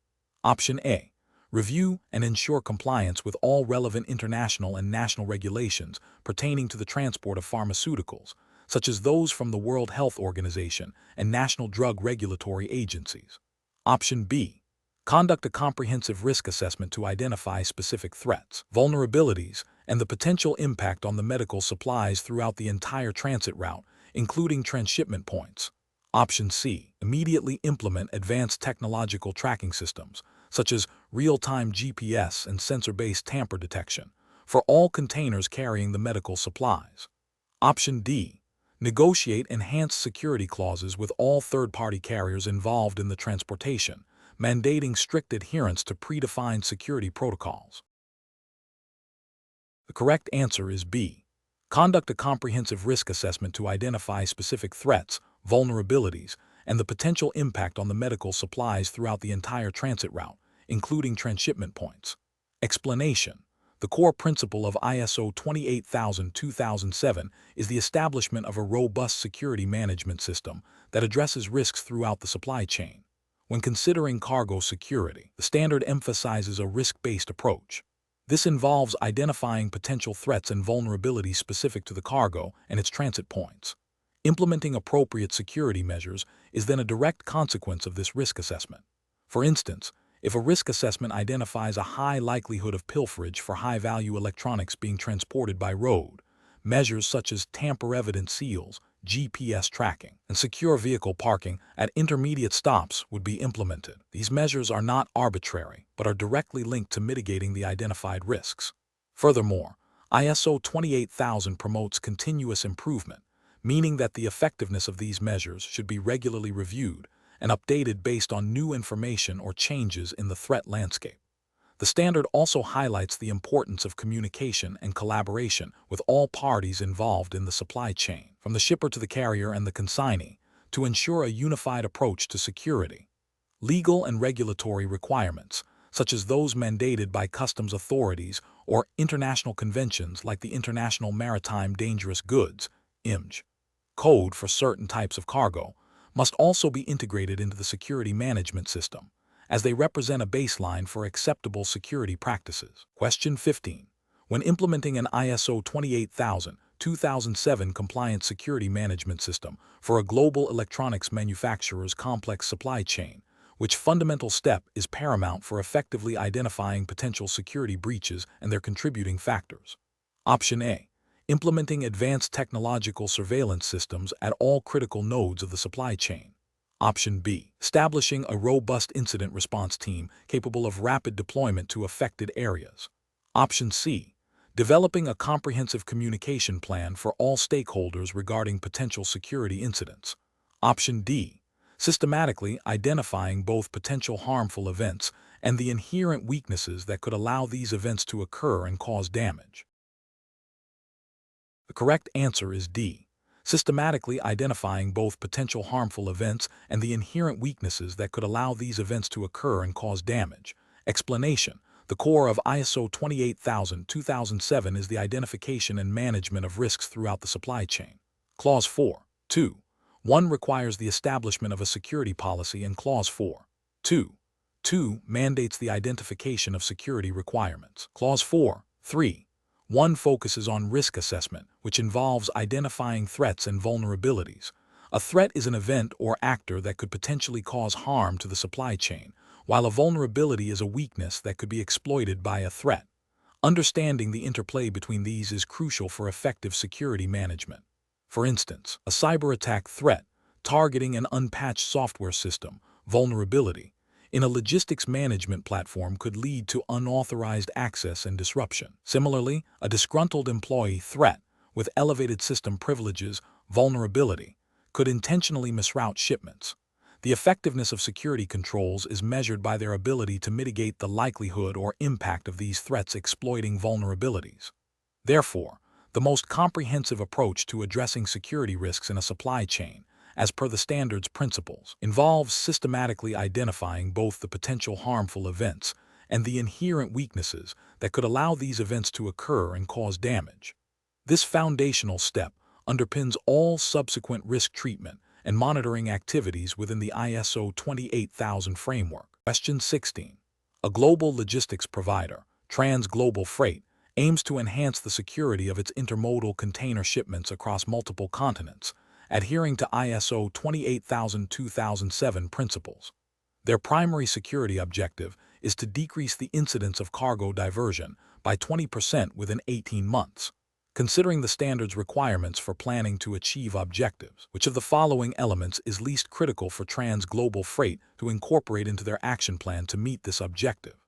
Option A. Review and ensure compliance with all relevant international and national regulations pertaining to the transport of pharmaceuticals, such as those from the World Health Organization and national drug regulatory agencies. Option B. Conduct a comprehensive risk assessment to identify specific threats, vulnerabilities, and the potential impact on the medical supplies throughout the entire transit route, including transshipment points. Option C. Immediately implement advanced technological tracking systems, such as real-time GPS and sensor-based tamper detection, for all containers carrying the medical supplies. Option D. Negotiate enhanced security clauses with all third-party carriers involved in the transportation, mandating strict adherence to predefined security protocols. The correct answer is B. Conduct a comprehensive risk assessment to identify specific threats, vulnerabilities, and the potential impact on the medical supplies throughout the entire transit route, including transshipment points. Explanation. The core principle of ISO 28000-2007 is the establishment of a robust security management system that addresses risks throughout the supply chain. When considering cargo security, the standard emphasizes a risk-based approach. This involves identifying potential threats and vulnerabilities specific to the cargo and its transit points. Implementing appropriate security measures is then a direct consequence of this risk assessment. For instance, if a risk assessment identifies a high likelihood of pilferage for high-value electronics being transported by road, measures such as tamper-evident seals, GPS tracking, and secure vehicle parking at intermediate stops would be implemented. These measures are not arbitrary, but are directly linked to mitigating the identified risks. Furthermore, ISO 28000 promotes continuous improvement, meaning that the effectiveness of these measures should be regularly reviewed and updated based on new information or changes in the threat landscape. The standard also highlights the importance of communication and collaboration with all parties involved in the supply chain, from the shipper to the carrier and the consignee, to ensure a unified approach to security. Legal and regulatory requirements, such as those mandated by customs authorities or international conventions like the International Maritime Dangerous Goods (IMG) Code for certain types of cargo, must also be integrated into the security management system, as they represent a baseline for acceptable security practices. Question 15. When implementing an ISO 28000-2007 compliant security management system for a global electronics manufacturer's complex supply chain, which fundamental step is paramount for effectively identifying potential security breaches and their contributing factors? Option A. Implementing advanced technological surveillance systems at all critical nodes of the supply chain. Option B. Establishing a robust incident response team capable of rapid deployment to affected areas. Option C. Developing a comprehensive communication plan for all stakeholders regarding potential security incidents. Option D. Systematically identifying both potential harmful events and the inherent weaknesses that could allow these events to occur and cause damage. The correct answer is D. Systematically identifying both potential harmful events and the inherent weaknesses that could allow these events to occur and cause damage. Explanation. The core of ISO 28000-2007 is the identification and management of risks throughout the supply chain. Clause 4.2.1 requires the establishment of a security policy, and Clause 4.2.2 mandates the identification of security requirements. Clause 4.3.1 focuses on risk assessment, which involves identifying threats and vulnerabilities. A threat is an event or actor that could potentially cause harm to the supply chain, while a vulnerability is a weakness that could be exploited by a threat. Understanding the interplay between these is crucial for effective security management. For instance, a cyber attack threat, targeting an unpatched software system, vulnerability, in a logistics management platform could lead to unauthorized access and disruption. Similarly, a disgruntled employee threat with elevated system privileges, vulnerability, could intentionally misroute shipments. The effectiveness of security controls is measured by their ability to mitigate the likelihood or impact of these threats exploiting vulnerabilities. Therefore, the most comprehensive approach to addressing security risks in a supply chain, as per the standards principles, involves systematically identifying both the potential harmful events and the inherent weaknesses that could allow these events to occur and cause damage. This foundational step underpins all subsequent risk treatment and monitoring activities within the ISO 28000 framework. Question 16. A global logistics provider, Trans-Global Freight, aims to enhance the security of its intermodal container shipments across multiple continents, adhering to ISO 28000-2007 principles. Their primary security objective is to decrease the incidence of cargo diversion by 20% within 18 months. Considering the standards requirements for planning to achieve objectives, which of the following elements is least critical for Trans-Global Freight to incorporate into their action plan to meet this objective?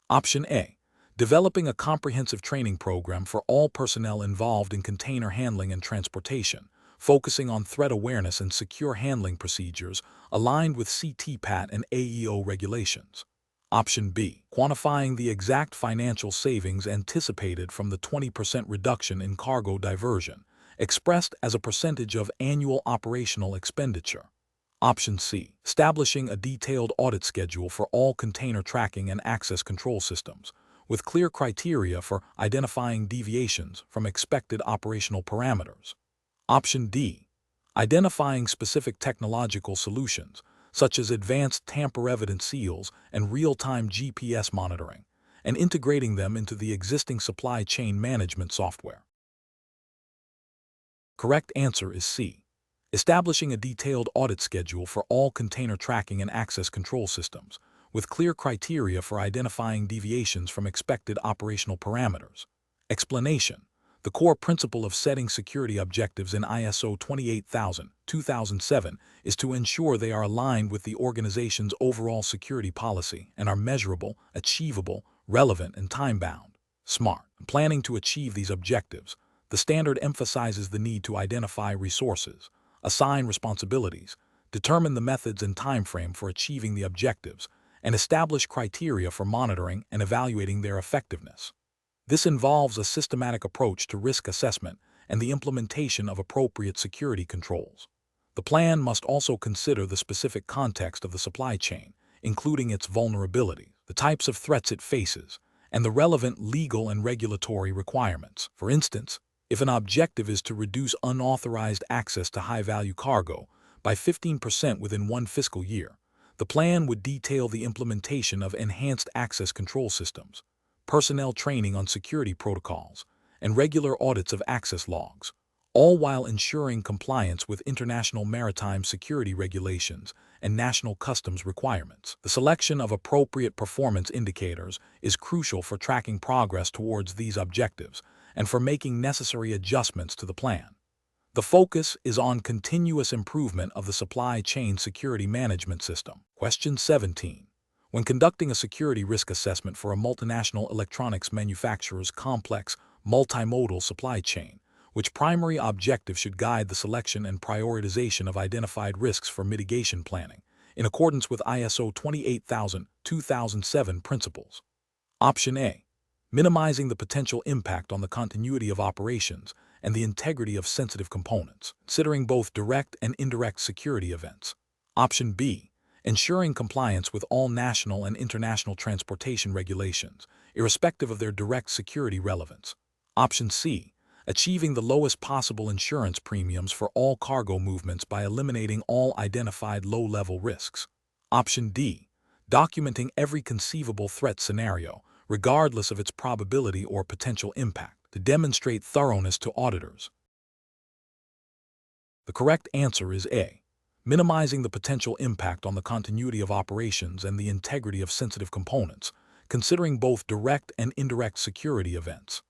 Option A. Developing a comprehensive training program for all personnel involved in container handling and transportation, focusing on threat awareness and secure handling procedures aligned with CTPAT and AEO regulations. Option B. Quantifying the exact financial savings anticipated from the 20% reduction in cargo diversion, expressed as a percentage of annual operational expenditure. Option C. Establishing a detailed audit schedule for all container tracking and access control systems, with clear criteria for identifying deviations from expected operational parameters. Option D. Identifying specific technological solutions, such as advanced tamper-evident seals and real-time GPS monitoring, and integrating them into the existing supply chain management software. Correct answer is C. Establishing a detailed audit schedule for all container tracking and access control systems, with clear criteria for identifying deviations from expected operational parameters. Explanation. The core principle of setting security objectives in ISO 28000-2007 is to ensure they are aligned with the organization's overall security policy and are measurable, achievable, relevant, and time-bound. SMART. Planning to achieve these objectives, the standard emphasizes the need to identify resources, assign responsibilities, determine the methods and timeframe for achieving the objectives, and establish criteria for monitoring and evaluating their effectiveness. This involves a systematic approach to risk assessment and the implementation of appropriate security controls. The plan must also consider the specific context of the supply chain, including its vulnerabilities, the types of threats it faces, and the relevant legal and regulatory requirements. For instance, if an objective is to reduce unauthorized access to high-value cargo by 15% within one fiscal year, the plan would detail the implementation of enhanced access control systems, personnel training on security protocols, and regular audits of access logs, all while ensuring compliance with international maritime security regulations and national customs requirements. The selection of appropriate performance indicators is crucial for tracking progress towards these objectives and for making necessary adjustments to the plan. The focus is on continuous improvement of the supply chain security management system. Question 17. When conducting a security risk assessment for a multinational electronics manufacturer's complex, multimodal supply chain, which primary objective should guide the selection and prioritization of identified risks for mitigation planning, in accordance with ISO 28000-2007 principles? Option A. Minimizing the potential impact on the continuity of operations and the integrity of sensitive components, considering both direct and indirect security events. Option B. Ensuring compliance with all national and international transportation regulations, irrespective of their direct security relevance. Option C. Achieving the lowest possible insurance premiums for all cargo movements by eliminating all identified low-level risks. Option D. Documenting every conceivable threat scenario, regardless of its probability or potential impact, to demonstrate thoroughness to auditors. The correct answer is A. Minimizing the potential impact on the continuity of operations and the integrity of sensitive components, considering both direct and indirect security events.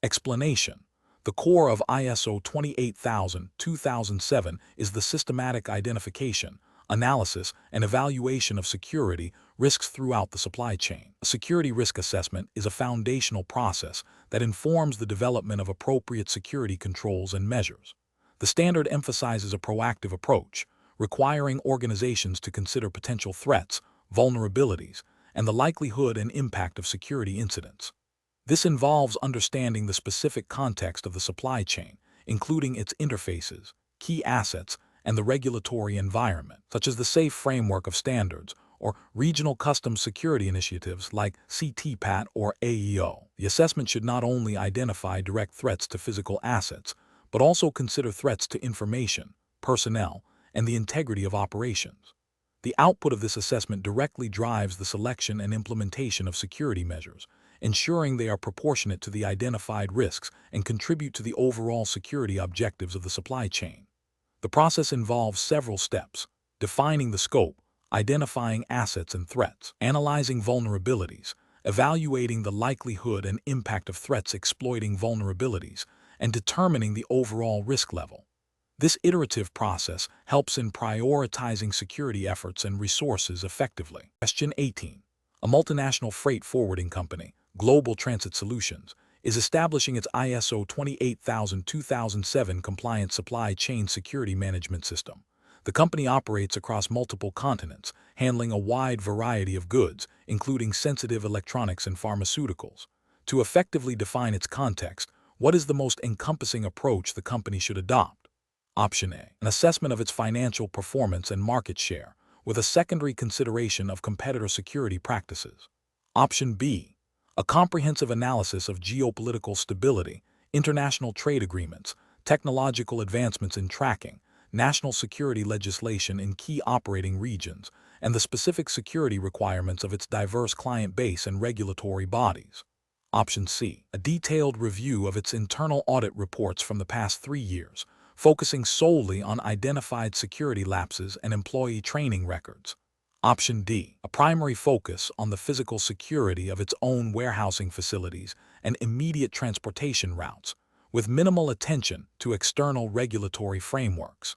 Explanation. The core of ISO 28000-2007 is the systematic identification, analysis, and evaluation of security risks throughout the supply chain. A security risk assessment is a foundational process that informs the development of appropriate security controls and measures. The standard emphasizes a proactive approach, requiring organizations to consider potential threats, vulnerabilities, and the likelihood and impact of security incidents. This involves understanding the specific context of the supply chain, including its interfaces, key assets, and the regulatory environment, such as the SAFE framework of standards or regional customs security initiatives like CTPAT or AEO. The assessment should not only identify direct threats to physical assets, but also consider threats to information, personnel, and the integrity of operations. The output of this assessment directly drives the selection and implementation of security measures, ensuring they are proportionate to the identified risks and contribute to the overall security objectives of the supply chain. The process involves several steps: defining the scope, identifying assets and threats, analyzing vulnerabilities, evaluating the likelihood and impact of threats exploiting vulnerabilities, and determining the overall risk level. This iterative process helps in prioritizing security efforts and resources effectively. Question 18. A multinational freight forwarding company, Global Transit Solutions, is establishing its ISO 28000-2007 compliant supply chain security management system. The company operates across multiple continents, handling a wide variety of goods, including sensitive electronics and pharmaceuticals. To effectively define its context, what is the most encompassing approach the company should adopt? Option A. An assessment of its financial performance and market share, with a secondary consideration of competitor security practices. Option B. A comprehensive analysis of geopolitical stability, international trade agreements, technological advancements in tracking, national security legislation in key operating regions, and the specific security requirements of its diverse client base and regulatory bodies. Option C. A detailed review of its internal audit reports from the past 3 years, focusing solely on identified security lapses and employee training records. Option D. A primary focus on the physical security of its own warehousing facilities and immediate transportation routes, with minimal attention to external regulatory frameworks.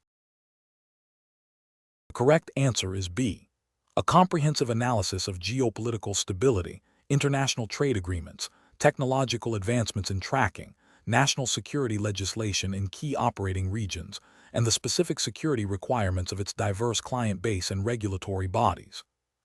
The correct answer is B. A comprehensive analysis of geopolitical stability, international trade agreements, technological advancements in tracking, national security legislation in key operating regions, and the specific security requirements of its diverse client base and regulatory bodies.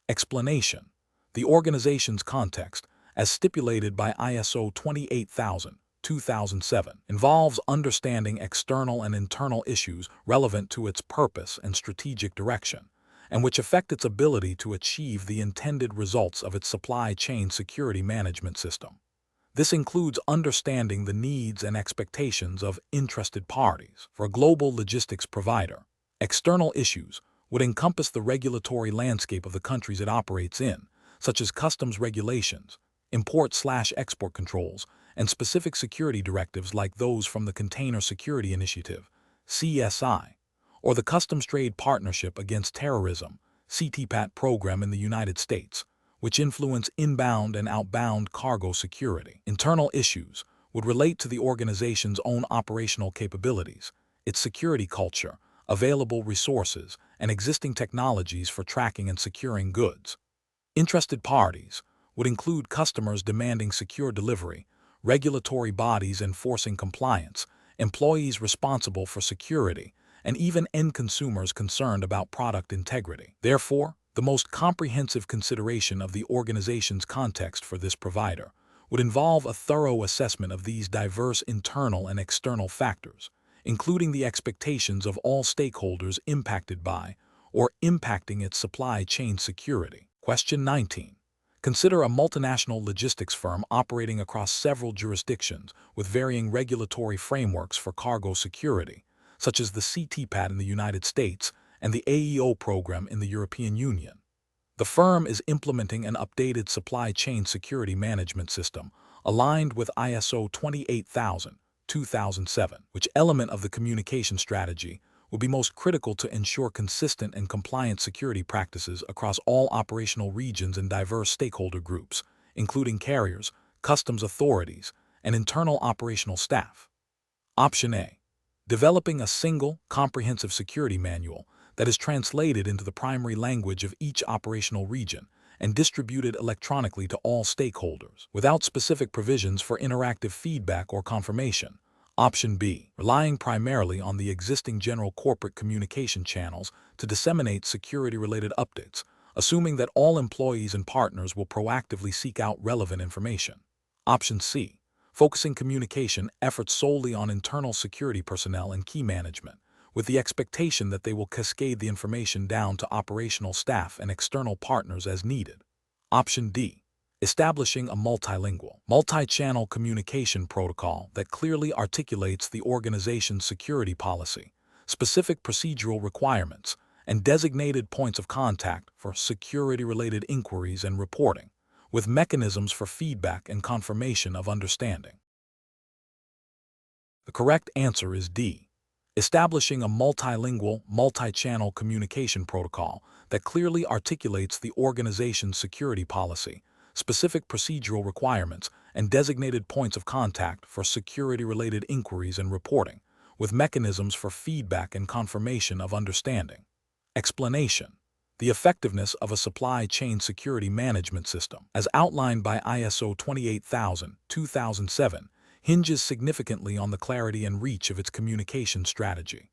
Explanation: the organization's context, as stipulated by ISO 28000-2007, involves understanding external and internal issues relevant to its purpose and strategic direction, and which affect its ability to achieve the intended results of its supply chain security management system. This includes understanding the needs and expectations of interested parties. For a global logistics provider, external issues would encompass the regulatory landscape of the countries it operates in, such as customs regulations, import/export controls, and specific security directives like those from the Container Security Initiative, CSI, or the Customs Trade Partnership Against Terrorism, CTPAT program in the United States, which influence inbound and outbound cargo security. Internal issues would relate to the organization's own operational capabilities, its security culture, available resources, and existing technologies for tracking and securing goods. Interested parties would include customers demanding secure delivery, regulatory bodies enforcing compliance, employees responsible for security, and even end consumers concerned about product integrity. Therefore, the most comprehensive consideration of the organization's context for this provider would involve a thorough assessment of these diverse internal and external factors, including the expectations of all stakeholders impacted by or impacting its supply chain security. Question 19. Consider a multinational logistics firm operating across several jurisdictions with varying regulatory frameworks for cargo security, such as the CTPAT in the United States and the AEO program in the European Union. The firm is implementing an updated supply chain security management system aligned with ISO 28000-2007. Which element of the communication strategy will be most critical to ensure consistent and compliant security practices across all operational regions and diverse stakeholder groups, including carriers, customs authorities, and internal operational staff? Option A. Developing a single, comprehensive security manual that is translated into the primary language of each operational region and distributed electronically to all stakeholders, without specific provisions for interactive feedback or confirmation. Option B, relying primarily on the existing general corporate communication channels to disseminate security-related updates, assuming that all employees and partners will proactively seek out relevant information. Option C, focusing communication efforts solely on internal security personnel and key management, with the expectation that they will cascade the information down to operational staff and external partners as needed. Option D, establishing a multilingual, multi-channel communication protocol that clearly articulates the organization's security policy, specific procedural requirements, and designated points of contact for security-related inquiries and reporting, with mechanisms for feedback and confirmation of understanding. The correct answer is D, establishing a multilingual, multi-channel communication protocol that clearly articulates the organization's security policy, specific procedural requirements, and designated points of contact for security-related inquiries and reporting, with mechanisms for feedback and confirmation of understanding. Explanation: the effectiveness of a supply chain security management system, as outlined by ISO 28000-2007, hinges significantly on the clarity and reach of its communication strategy.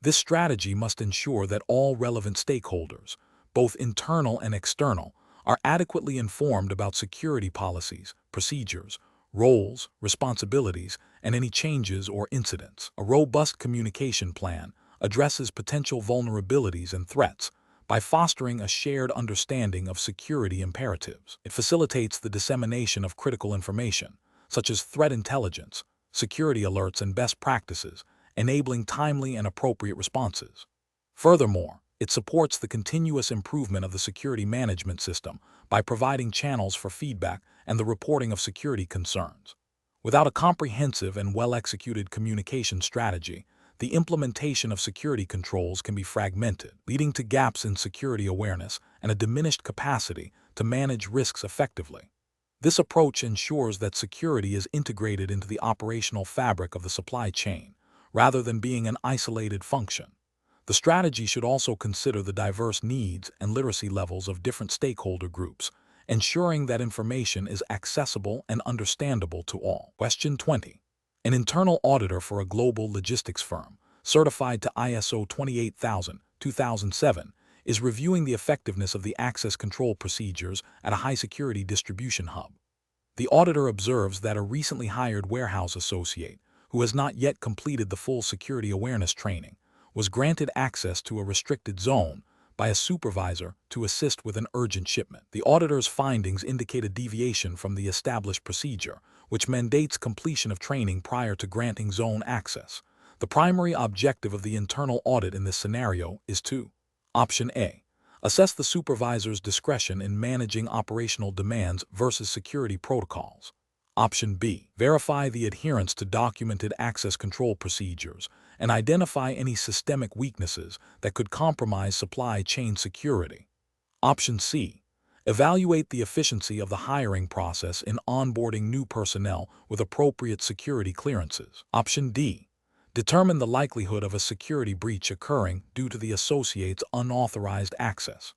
This strategy must ensure that all relevant stakeholders, both internal and external, are adequately informed about security policies, procedures, roles, responsibilities, and any changes or incidents. A robust communication plan addresses potential vulnerabilities and threats by fostering a shared understanding of security imperatives. It facilitates the dissemination of critical information, such as threat intelligence, security alerts, and best practices, enabling timely and appropriate responses. Furthermore, it supports the continuous improvement of the security management system by providing channels for feedback and the reporting of security concerns. Without a comprehensive and well-executed communication strategy, the implementation of security controls can be fragmented, leading to gaps in security awareness and a diminished capacity to manage risks effectively. This approach ensures that security is integrated into the operational fabric of the supply chain, rather than being an isolated function. The strategy should also consider the diverse needs and literacy levels of different stakeholder groups, ensuring that information is accessible and understandable to all. Question 20. An internal auditor for a global logistics firm, certified to ISO 28000-2007, is reviewing the effectiveness of the access control procedures at a high-security distribution hub. The auditor observes that a recently hired warehouse associate, who has not yet completed the full security awareness training, was granted access to a restricted zone by a supervisor to assist with an urgent shipment. The auditor's findings indicate a deviation from the established procedure, which mandates completion of training prior to granting zone access. The primary objective of the internal audit in this scenario is to: Option A, assess the supervisor's discretion in managing operational demands versus security protocols. Option B, verify the adherence to documented access control procedures and identify any systemic weaknesses that could compromise supply chain security. Option C, evaluate the efficiency of the hiring process in onboarding new personnel with appropriate security clearances. Option D, determine the likelihood of a security breach occurring due to the associate's unauthorized access.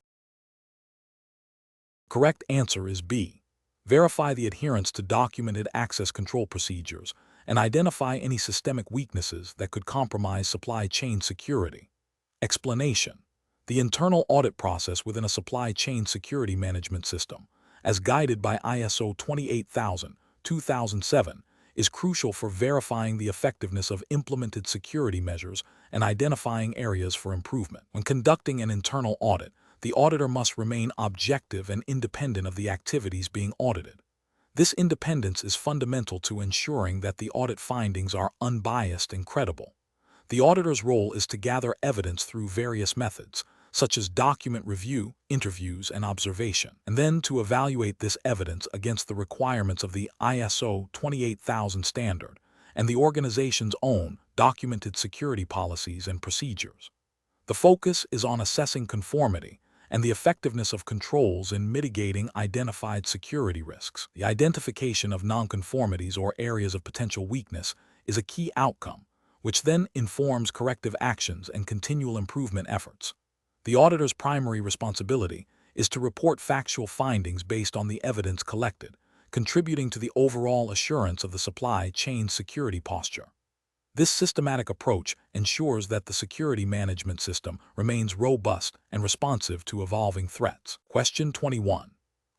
Correct answer is B, verify the adherence to documented access control procedures and identify any systemic weaknesses that could compromise supply chain security. Explanation: the internal audit process within a supply chain security management system, as guided by ISO 28000-2007, is crucial for verifying the effectiveness of implemented security measures and identifying areas for improvement. When conducting an internal audit, the auditor must remain objective and independent of the activities being audited. This independence is fundamental to ensuring that the audit findings are unbiased and credible. The auditor's role is to gather evidence through various methods, such as document review, interviews, and observation, and then to evaluate this evidence against the requirements of the ISO 28000 standard and the organization's own documented security policies and procedures. The focus is on assessing conformity and the effectiveness of controls in mitigating identified security risks. The identification of nonconformities or areas of potential weakness is a key outcome, which then informs corrective actions and continual improvement efforts. The auditor's primary responsibility is to report factual findings based on the evidence collected, contributing to the overall assurance of the supply chain security posture. This systematic approach ensures that the security management system remains robust and responsive to evolving threats. Question 21.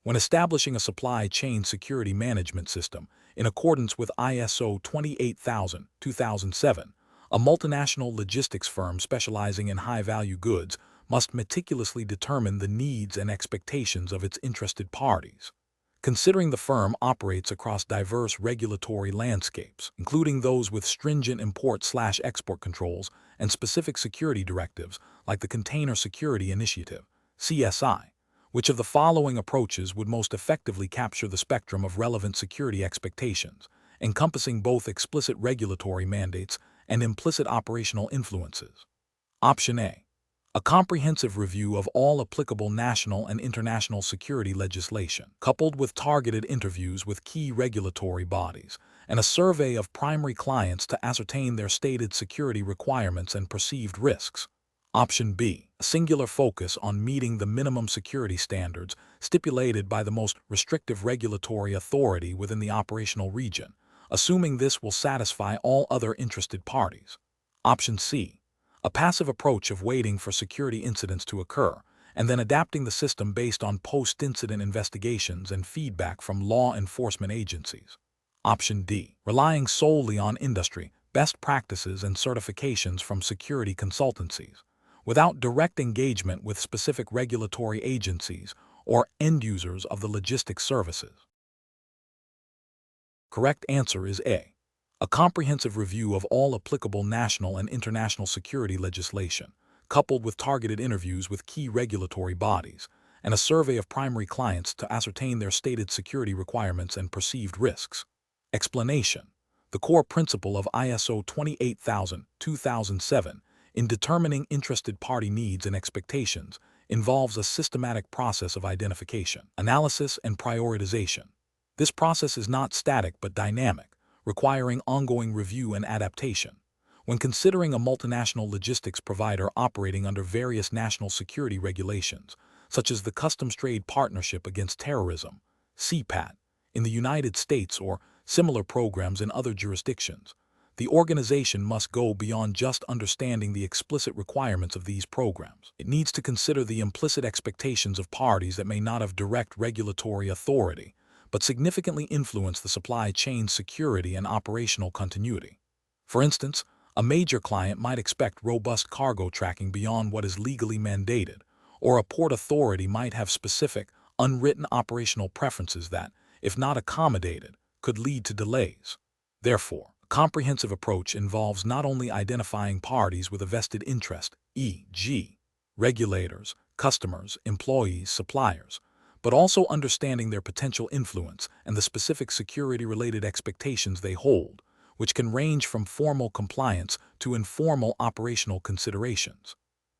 When establishing a supply chain security management system in accordance with ISO 28000-2007, a multinational logistics firm specializing in high-value goods must meticulously determine the needs and expectations of its interested parties. Considering the firm operates across diverse regulatory landscapes, including those with stringent import/export controls and specific security directives like the Container Security Initiative, CSI, which of the following approaches would most effectively capture the spectrum of relevant security expectations, encompassing both explicit regulatory mandates and implicit operational influences? Option A. A comprehensive review of all applicable national and international security legislation, coupled with targeted interviews with key regulatory bodies, and a survey of primary clients to ascertain their stated security requirements and perceived risks. Option B. A singular focus on meeting the minimum security standards stipulated by the most restrictive regulatory authority within the operational region, assuming this will satisfy all other interested parties. Option C. A passive approach of waiting for security incidents to occur, and then adapting the system based on post-incident investigations and feedback from law enforcement agencies. Option D. Relying solely on industry, best practices and certifications from security consultancies, without direct engagement with specific regulatory agencies or end users of the logistics services. Correct answer is A. A comprehensive review of all applicable national and international security legislation, coupled with targeted interviews with key regulatory bodies, and a survey of primary clients to ascertain their stated security requirements and perceived risks. Explanation. The core principle of ISO 28000-2007 in determining interested party needs and expectations involves a systematic process of identification, analysis, and prioritization. This process is not static but dynamic, requiring ongoing review and adaptation. When considering a multinational logistics provider operating under various national security regulations, such as the Customs Trade Partnership Against Terrorism, CPAT, in the United States or similar programs in other jurisdictions, the organization must go beyond just understanding the explicit requirements of these programs. It needs to consider the implicit expectations of parties that may not have direct regulatory authority, but significantly influence the supply chain security and operational continuity. For instance, a major client might expect robust cargo tracking beyond what is legally mandated, or a port authority might have specific, unwritten operational preferences that, if not accommodated, could lead to delays. Therefore, a comprehensive approach involves not only identifying parties with a vested interest, e.g., regulators, customers, employees, suppliers, but also understanding their potential influence and the specific security-related expectations they hold, which can range from formal compliance to informal operational considerations.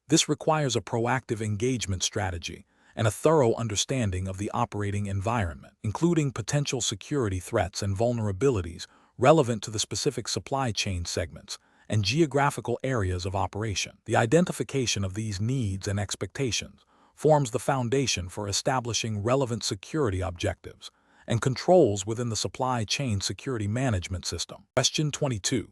This requires a proactive engagement strategy and a thorough understanding of the operating environment, including potential security threats and vulnerabilities relevant to the specific supply chain segments and geographical areas of operation. The identification of these needs and expectations forms the foundation for establishing relevant security objectives and controls within the supply chain security management system. Question 22.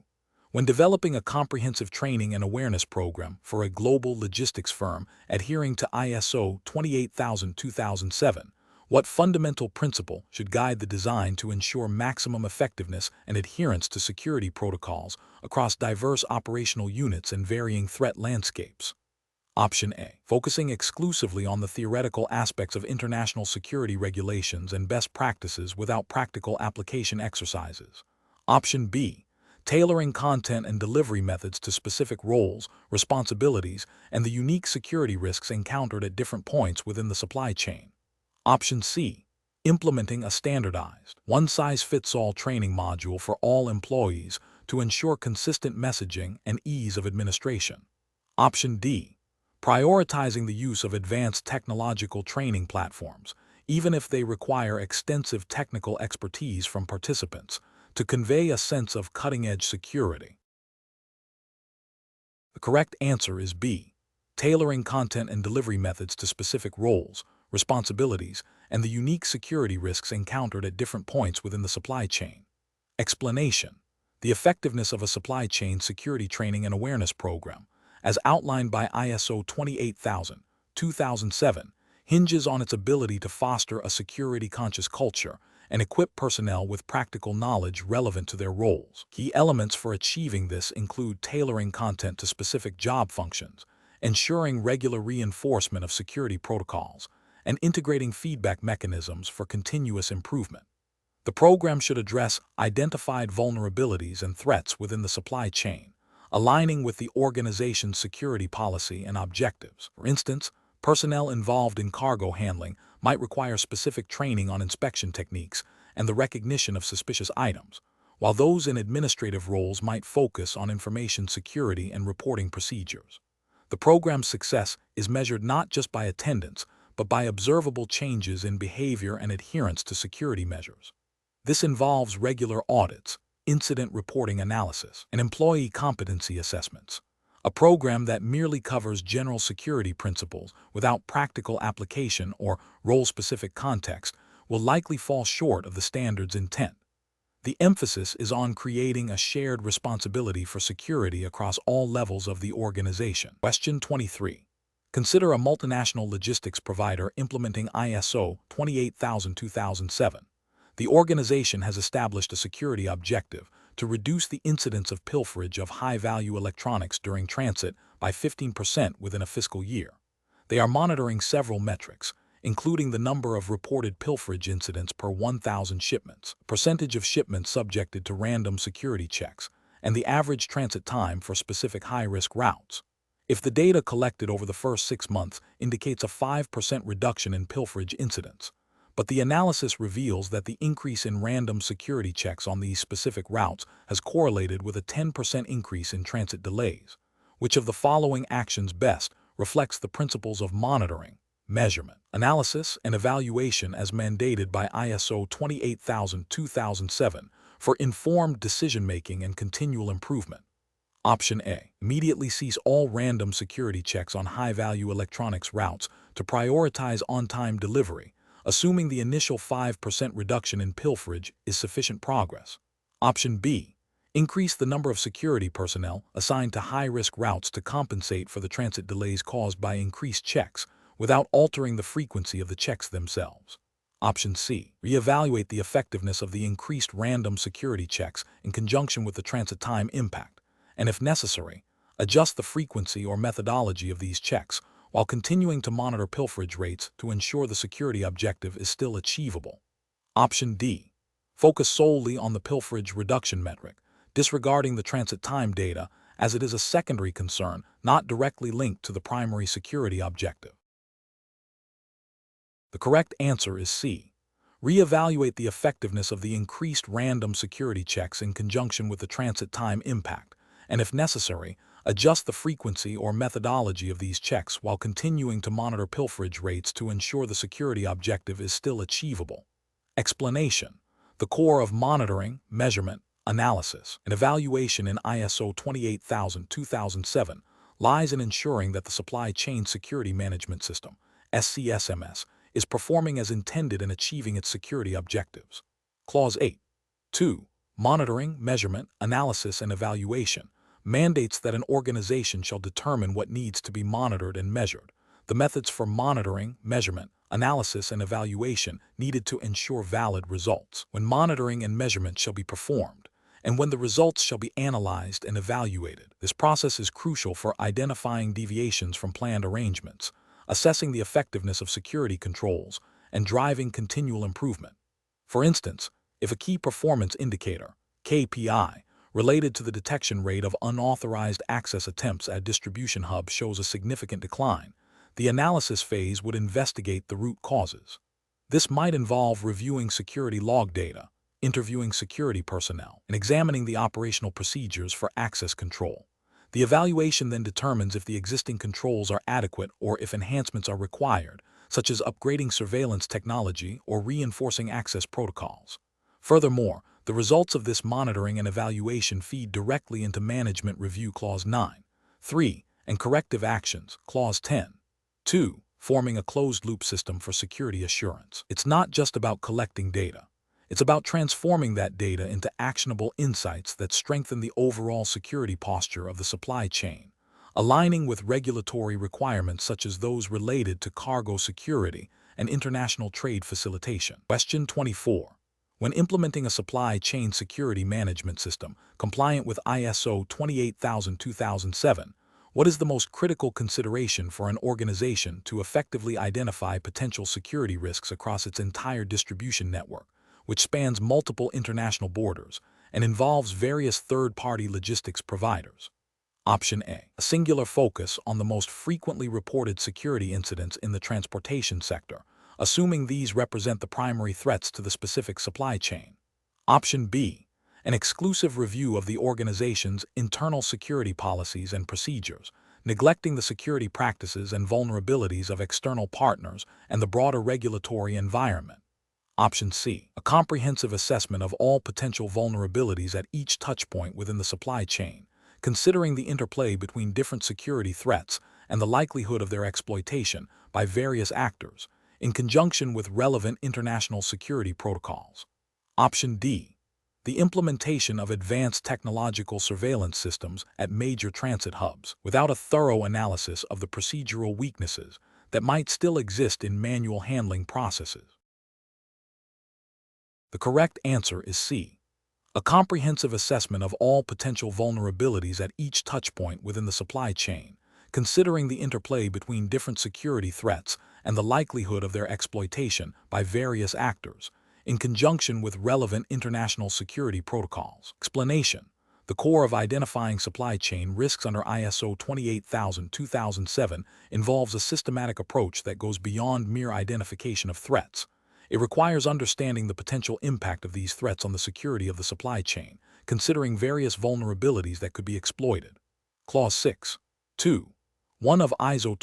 When developing a comprehensive training and awareness program for a global logistics firm adhering to ISO 28000-2007, what fundamental principle should guide the design to ensure maximum effectiveness and adherence to security protocols across diverse operational units and varying threat landscapes? Option A. Focusing exclusively on the theoretical aspects of international security regulations and best practices without practical application exercises. Option B. Tailoring content and delivery methods to specific roles, responsibilities, and the unique security risks encountered at different points within the supply chain. Option C. Implementing a standardized, one-size-fits-all training module for all employees to ensure consistent messaging and ease of administration. Option D. Prioritizing the use of advanced technological training platforms, even if they require extensive technical expertise from participants, to convey a sense of cutting-edge security. The correct answer is B. Tailoring content and delivery methods to specific roles, responsibilities, and the unique security risks encountered at different points within the supply chain. Explanation. The effectiveness of a supply chain security training and awareness program, as outlined by ISO 28000-2007, hinges on its ability to foster a security-conscious culture and equip personnel with practical knowledge relevant to their roles. Key elements for achieving this include tailoring content to specific job functions, ensuring regular reinforcement of security protocols, and integrating feedback mechanisms for continuous improvement. The program should address identified vulnerabilities and threats within the supply chain, aligning with the organization's security policy and objectives. For instance, personnel involved in cargo handling might require specific training on inspection techniques and the recognition of suspicious items, while those in administrative roles might focus on information security and reporting procedures. The program's success is measured not just by attendance, but by observable changes in behavior and adherence to security measures. This involves regular audits, incident reporting analysis, and employee competency assessments. A program that merely covers general security principles without practical application or role-specific context will likely fall short of the standard's intent. The emphasis is on creating a shared responsibility for security across all levels of the organization. Question 23. Consider a multinational logistics provider implementing ISO 28000-2007. The organization has established a security objective to reduce the incidence of pilferage of high-value electronics during transit by 15% within a fiscal year. They are monitoring several metrics, including the number of reported pilferage incidents per 1,000 shipments, percentage of shipments subjected to random security checks, and the average transit time for specific high-risk routes. If the data collected over the first 6 months indicates a 5% reduction in pilferage incidents, but the analysis reveals that the increase in random security checks on these specific routes has correlated with a 10% increase in transit delays, which of the following actions best reflects the principles of monitoring, measurement, analysis, and evaluation as mandated by ISO 28000-2007 for informed decision-making and continual improvement? Option A. Immediately cease all random security checks on high-value electronics routes to prioritize on-time delivery, assuming the initial 5% reduction in pilferage is sufficient progress. Option B. Increase the number of security personnel assigned to high-risk routes to compensate for the transit delays caused by increased checks without altering the frequency of the checks themselves. Option C. Reevaluate the effectiveness of the increased random security checks in conjunction with the transit time impact, and if necessary, adjust the frequency or methodology of these checks while continuing to monitor pilferage rates to ensure the security objective is still achievable. Option D. Focus solely on the pilferage reduction metric, disregarding the transit time data as it is a secondary concern not directly linked to the primary security objective. The correct answer is C. Reevaluate the effectiveness of the increased random security checks in conjunction with the transit time impact, and if necessary, adjust the frequency or methodology of these checks while continuing to monitor pilferage rates to ensure the security objective is still achievable. Explanation: the core of monitoring, measurement, analysis, and evaluation in ISO 28000-2007 lies in ensuring that the Supply Chain Security Management System, SCSMS, is performing as intended and achieving its security objectives. Clause 8. 2. Monitoring, measurement, analysis, and evaluation mandates that an organization shall determine what needs to be monitored and measured, the methods for monitoring, measurement, analysis, and evaluation needed to ensure valid results, when monitoring and measurement shall be performed, and when the results shall be analyzed and evaluated. This process is crucial for identifying deviations from planned arrangements, assessing the effectiveness of security controls, and driving continual improvement. For instance, if a key performance indicator, KPI, related to the detection rate of unauthorized access attempts at distribution hubs shows a significant decline, the analysis phase would investigate the root causes. This might involve reviewing security log data, interviewing security personnel, and examining the operational procedures for access control. The evaluation then determines if the existing controls are adequate or if enhancements are required, such as upgrading surveillance technology or reinforcing access protocols. Furthermore, the results of this monitoring and evaluation feed directly into Management Review Clause 9, 3, and Corrective Actions Clause 10, 2, forming a closed-loop system for security assurance. It's not just about collecting data. It's about transforming that data into actionable insights that strengthen the overall security posture of the supply chain, aligning with regulatory requirements such as those related to cargo security and international trade facilitation. Question 24. When implementing a supply chain security management system compliant with ISO 28000-2007, what is the most critical consideration for an organization to effectively identify potential security risks across its entire distribution network, which spans multiple international borders and involves various third-party logistics providers? Option A. A singular focus on the most frequently reported security incidents in the transportation sector, assuming these represent the primary threats to the specific supply chain. Option B. An exclusive review of the organization's internal security policies and procedures, neglecting the security practices and vulnerabilities of external partners and the broader regulatory environment. Option C. A comprehensive assessment of all potential vulnerabilities at each touchpoint within the supply chain, considering the interplay between different security threats and the likelihood of their exploitation by various actors, in conjunction with relevant international security protocols. Option D. The implementation of advanced technological surveillance systems at major transit hubs, without a thorough analysis of the procedural weaknesses that might still exist in manual handling processes. The correct answer is C. A comprehensive assessment of all potential vulnerabilities at each touchpoint within the supply chain, considering the interplay between different security threats and the likelihood of their exploitation by various actors, in conjunction with relevant international security protocols. Explanation: the core of identifying supply chain risks under ISO 28000-2007 involves a systematic approach that goes beyond mere identification of threats. It requires understanding the potential impact of these threats on the security of the supply chain, considering various vulnerabilities that could be exploited. Clause 6.2.1 of ISO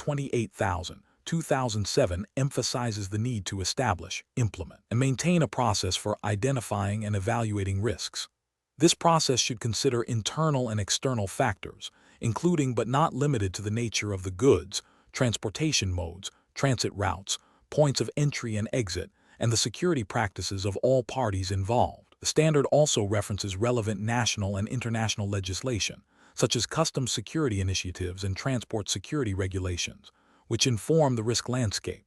28000-2007 emphasizes the need to establish, implement, and maintain a process for identifying and evaluating risks. This process should consider internal and external factors, including but not limited to the nature of the goods, transportation modes, transit routes, points of entry and exit, and the security practices of all parties involved. The standard also references relevant national and international legislation, such as customs security initiatives and transport security regulations, which inform the risk landscape.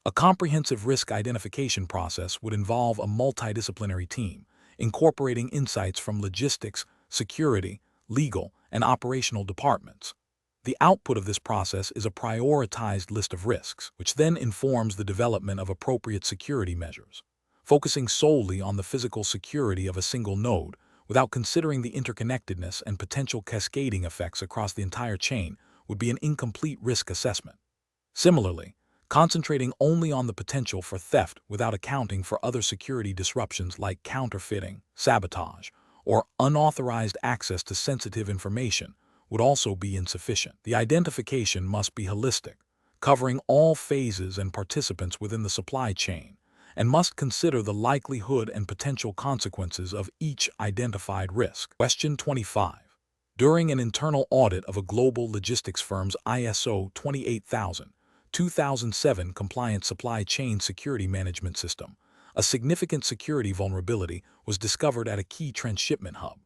A comprehensive risk identification process would involve a multidisciplinary team, incorporating insights from logistics, security, legal, and operational departments. The output of this process is a prioritized list of risks, which then informs the development of appropriate security measures. Focusing solely on the physical security of a single node, without considering the interconnectedness and potential cascading effects across the entire chain, would be an incomplete risk assessment. Similarly, concentrating only on the potential for theft without accounting for other security disruptions like counterfeiting, sabotage, or unauthorized access to sensitive information would also be insufficient. The identification must be holistic, covering all phases and participants within the supply chain, and must consider the likelihood and potential consequences of each identified risk. Question 25. During an internal audit of a global logistics firm's ISO 28000-2007 compliant supply chain security management system, a significant security vulnerability was discovered at a key transshipment hub.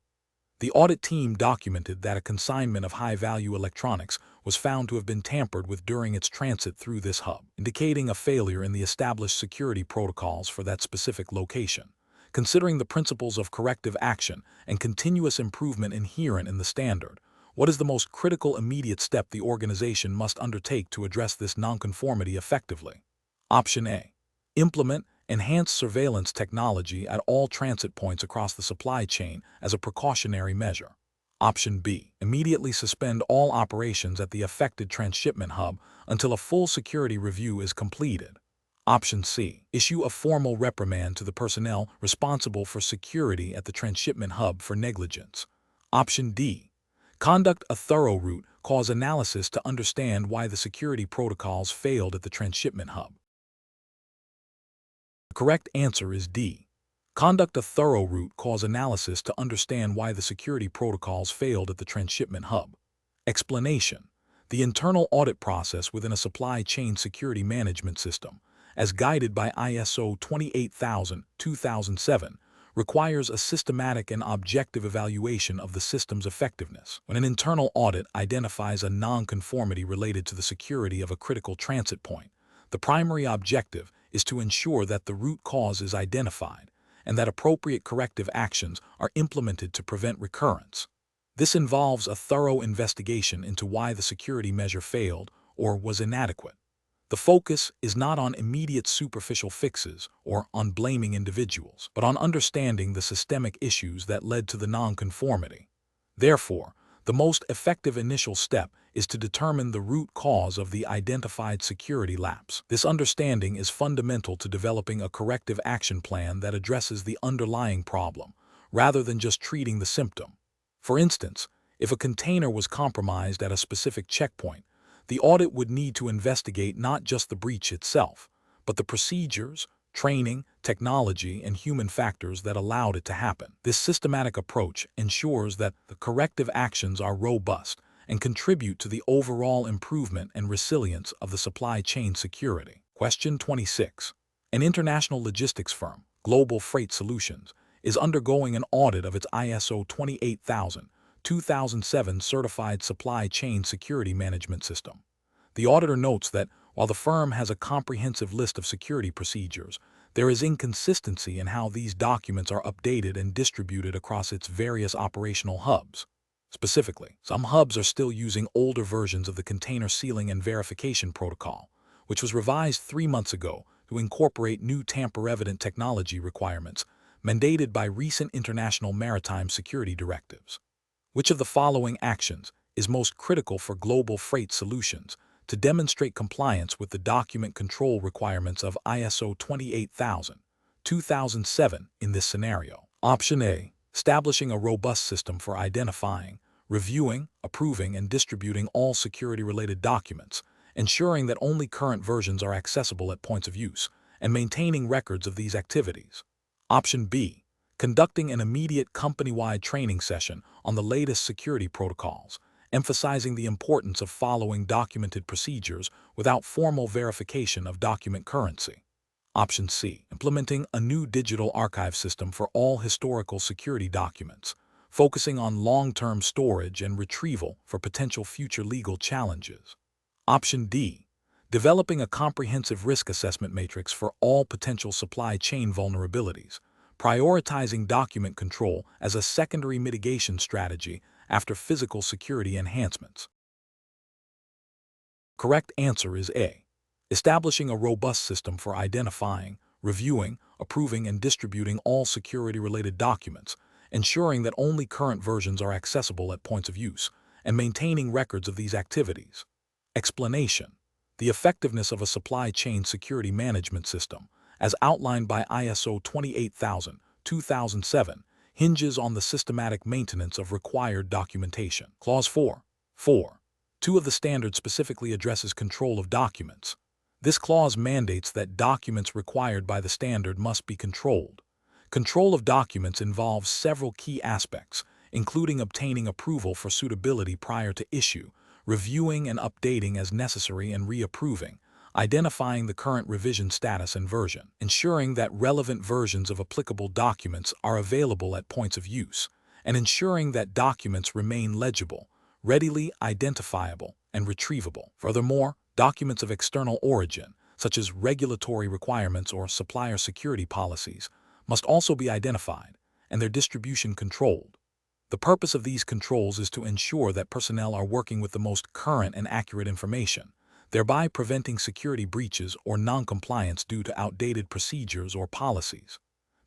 The audit team documented that a consignment of high-value electronics was found to have been tampered with during its transit through this hub, indicating a failure in the established security protocols for that specific location. Considering the principles of corrective action and continuous improvement inherent in the standard, what is the most critical immediate step the organization must undertake to address this nonconformity effectively? Option A. Implement enhanced surveillance technology at all transit points across the supply chain as a precautionary measure. Option B. Immediately suspend all operations at the affected transshipment hub until a full security review is completed. Option C. Issue a formal reprimand to the personnel responsible for security at the transshipment hub for negligence. Option D. Conduct a thorough root cause analysis to understand why the security protocols failed at the transshipment hub. The correct answer is D. Conduct a thorough root cause analysis to understand why the security protocols failed at the transshipment hub. Explanation: the internal audit process within a supply chain security management system, as guided by ISO 28000-2007, requires a systematic and objective evaluation of the system's effectiveness. When an internal audit identifies a nonconformity related to the security of a critical transit point, the primary objective is to ensure that the root cause is identified and that appropriate corrective actions are implemented to prevent recurrence. This involves a thorough investigation into why the security measure failed or was inadequate. The focus is not on immediate superficial fixes or on blaming individuals, but on understanding the systemic issues that led to the nonconformity. Therefore, the most effective initial step is to determine the root cause of the identified security lapse. This understanding is fundamental to developing a corrective action plan that addresses the underlying problem, rather than just treating the symptom. For instance, if a container was compromised at a specific checkpoint, the audit would need to investigate not just the breach itself, but the procedures, training, technology, and human factors that allowed it to happen. This systematic approach ensures that the corrective actions are robust and contribute to the overall improvement and resilience of the supply chain security. Question 26. An international logistics firm, Global Freight Solutions, is undergoing an audit of its ISO 28000-2007 certified supply chain security management system. The auditor notes that while the firm has a comprehensive list of security procedures, there is inconsistency in how these documents are updated and distributed across its various operational hubs. Specifically, some hubs are still using older versions of the Container Sealing and Verification Protocol, which was revised 3 months ago to incorporate new tamper-evident technology requirements mandated by recent international maritime security directives. Which of the following actions is most critical for Global Freight Solutions to demonstrate compliance with the document control requirements of ISO 28000-2007 in this scenario? Option A. Establishing a robust system for identifying, reviewing, approving, and distributing all security-related documents, ensuring that only current versions are accessible at points of use, and maintaining records of these activities. Option B. Conducting an immediate company-wide training session on the latest security protocols, emphasizing the importance of following documented procedures without formal verification of document currency. Option C. Implementing a new digital archive system for all historical security documents, focusing on long-term storage and retrieval for potential future legal challenges. Option D. Developing a comprehensive risk assessment matrix for all potential supply chain vulnerabilities, prioritizing document control as a secondary mitigation strategy after physical security enhancements. Correct answer is A. Establishing a robust system for identifying, reviewing, approving, and distributing all security-related documents, ensuring that only current versions are accessible at points of use, and maintaining records of these activities. Explanation. The effectiveness of a supply chain security management system, as outlined by ISO 28000-2007, hinges on the systematic maintenance of required documentation. Clause 4.4.2 of the standard specifically addresses control of documents. This clause mandates that documents required by the standard must be controlled. Control of documents involves several key aspects, including obtaining approval for suitability prior to issue, reviewing and updating as necessary and reapproving, identifying the current revision status and version, ensuring that relevant versions of applicable documents are available at points of use, and ensuring that documents remain legible, readily identifiable, and retrievable. Furthermore, documents of external origin, such as regulatory requirements or supplier security policies, must also be identified and their distribution controlled. The purpose of these controls is to ensure that personnel are working with the most current and accurate information, thereby preventing security breaches or non-compliance due to outdated procedures or policies.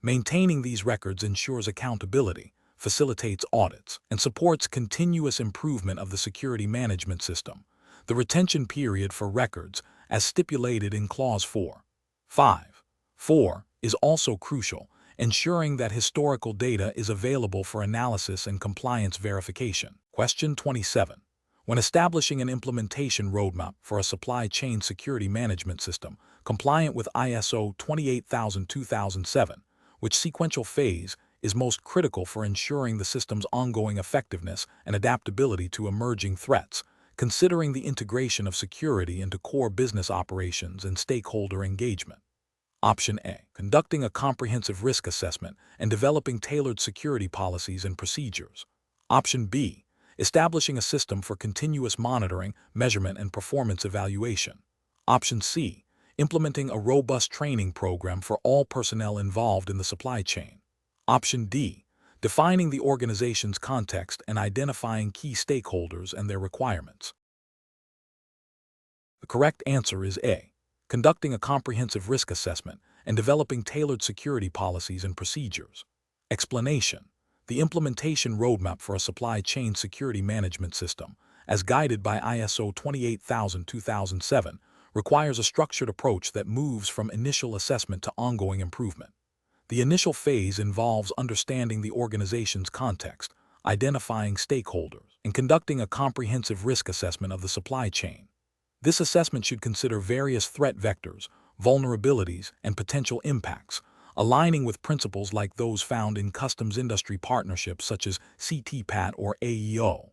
Maintaining these records ensures accountability, facilitates audits, and supports continuous improvement of the security management system. The retention period for records, as stipulated in Clause 4.5.4, is also crucial, ensuring that historical data is available for analysis and compliance verification. Question 27. When establishing an implementation roadmap for a supply chain security management system compliant with ISO 28000-2007, which sequential phase is most critical for ensuring the system's ongoing effectiveness and adaptability to emerging threats, considering the integration of security into core business operations and stakeholder engagement. Option A, conducting a comprehensive risk assessment and developing tailored security policies and procedures. Option B, establishing a system for continuous monitoring, measurement, and performance evaluation. Option C, implementing a robust training program for all personnel involved in the supply chain. Option D, defining the organization's context and identifying key stakeholders and their requirements. The correct answer is A, conducting a comprehensive risk assessment and developing tailored security policies and procedures. Explanation: the implementation roadmap for a supply chain security management system, as guided by ISO 28000-2007, requires a structured approach that moves from initial assessment to ongoing improvement. The initial phase involves understanding the organization's context, identifying stakeholders, and conducting a comprehensive risk assessment of the supply chain. This assessment should consider various threat vectors, vulnerabilities, and potential impacts, aligning with principles like those found in customs industry partnerships such as CTPAT or AEO.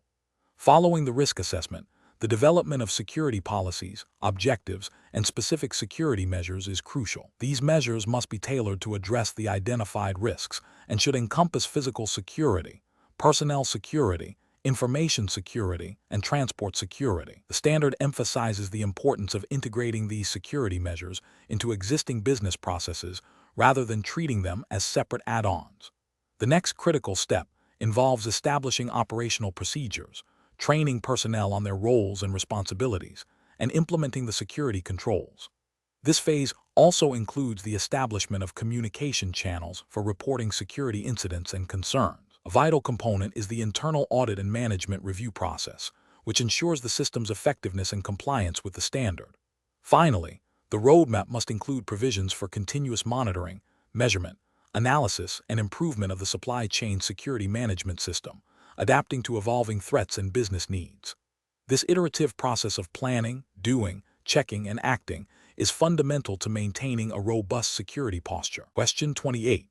Following the risk assessment, the development of security policies, objectives, and specific security measures is crucial. These measures must be tailored to address the identified risks and should encompass physical security, personnel security, information security, and transport security. The standard emphasizes the importance of integrating these security measures into existing business processes rather than treating them as separate add-ons. The next critical step involves establishing operational procedures, training personnel on their roles and responsibilities, and implementing the security controls. This phase also includes the establishment of communication channels for reporting security incidents and concerns. A vital component is the internal audit and management review process, which ensures the system's effectiveness and compliance with the standard. Finally, the roadmap must include provisions for continuous monitoring, measurement, analysis, and improvement of the supply chain security management system, adapting to evolving threats and business needs. This iterative process of planning, doing, checking, and acting is fundamental to maintaining a robust security posture. Question 28.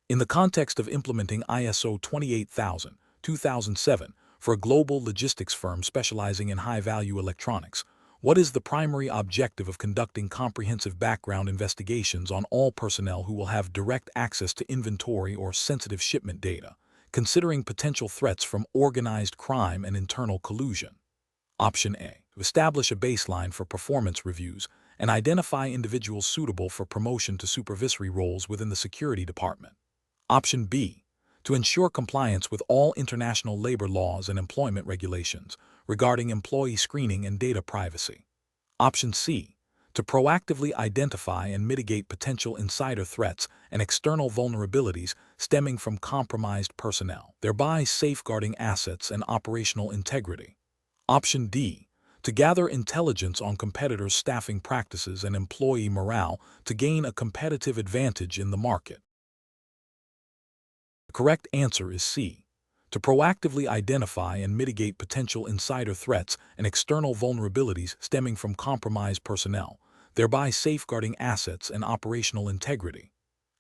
In the context of implementing ISO 28000-2007 for a global logistics firm specializing in high-value electronics, what is the primary objective of conducting comprehensive background investigations on all personnel who will have direct access to inventory or sensitive shipment data, considering potential threats from organized crime and internal collusion? Option A, to establish a baseline for performance reviews and identify individuals suitable for promotion to supervisory roles within the security department. Option B, to ensure compliance with all international labor laws and employment regulations regarding employee screening and data privacy. Option C, to proactively identify and mitigate potential insider threats and external vulnerabilities stemming from compromised personnel, thereby safeguarding assets and operational integrity. Option D, to gather intelligence on competitors' staffing practices and employee morale to gain a competitive advantage in the market. The correct answer is C, to proactively identify and mitigate potential insider threats and external vulnerabilities stemming from compromised personnel, thereby safeguarding assets and operational integrity.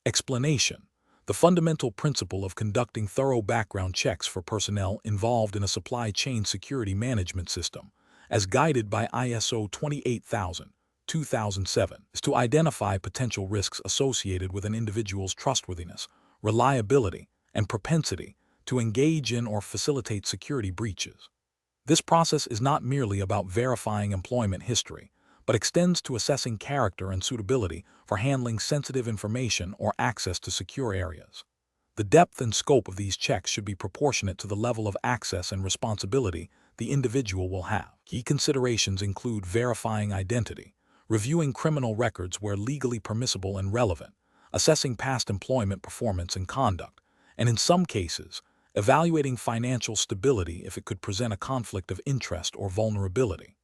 Explanation: the fundamental principle of conducting thorough background checks for personnel involved in a supply chain security management system, as guided by ISO 28000-2007, is to identify potential risks associated with an individual's trustworthiness, reliability, and propensity to engage in or facilitate security breaches. This process is not merely about verifying employment history, but extends to assessing character and suitability for handling sensitive information or access to secure areas. The depth and scope of these checks should be proportionate to the level of access and responsibility the individual will have. Key considerations include verifying identity, reviewing criminal records where legally permissible and relevant, assessing past employment performance and conduct, and in some cases, evaluating financial stability if it could present a conflict of interest or vulnerability.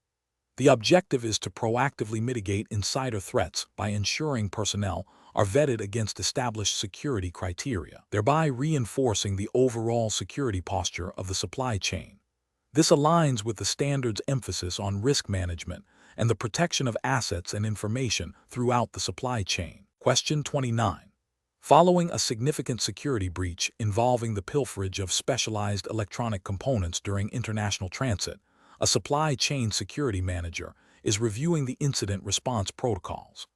The objective is to proactively mitigate insider threats by ensuring personnel are vetted against established security criteria, thereby reinforcing the overall security posture of the supply chain. This aligns with the standard's emphasis on risk management and the protection of assets and information throughout the supply chain. Question 29. Following a significant security breach involving the pilferage of specialized electronic components during international transit, A supply chain security manager is reviewing the incident response protocols.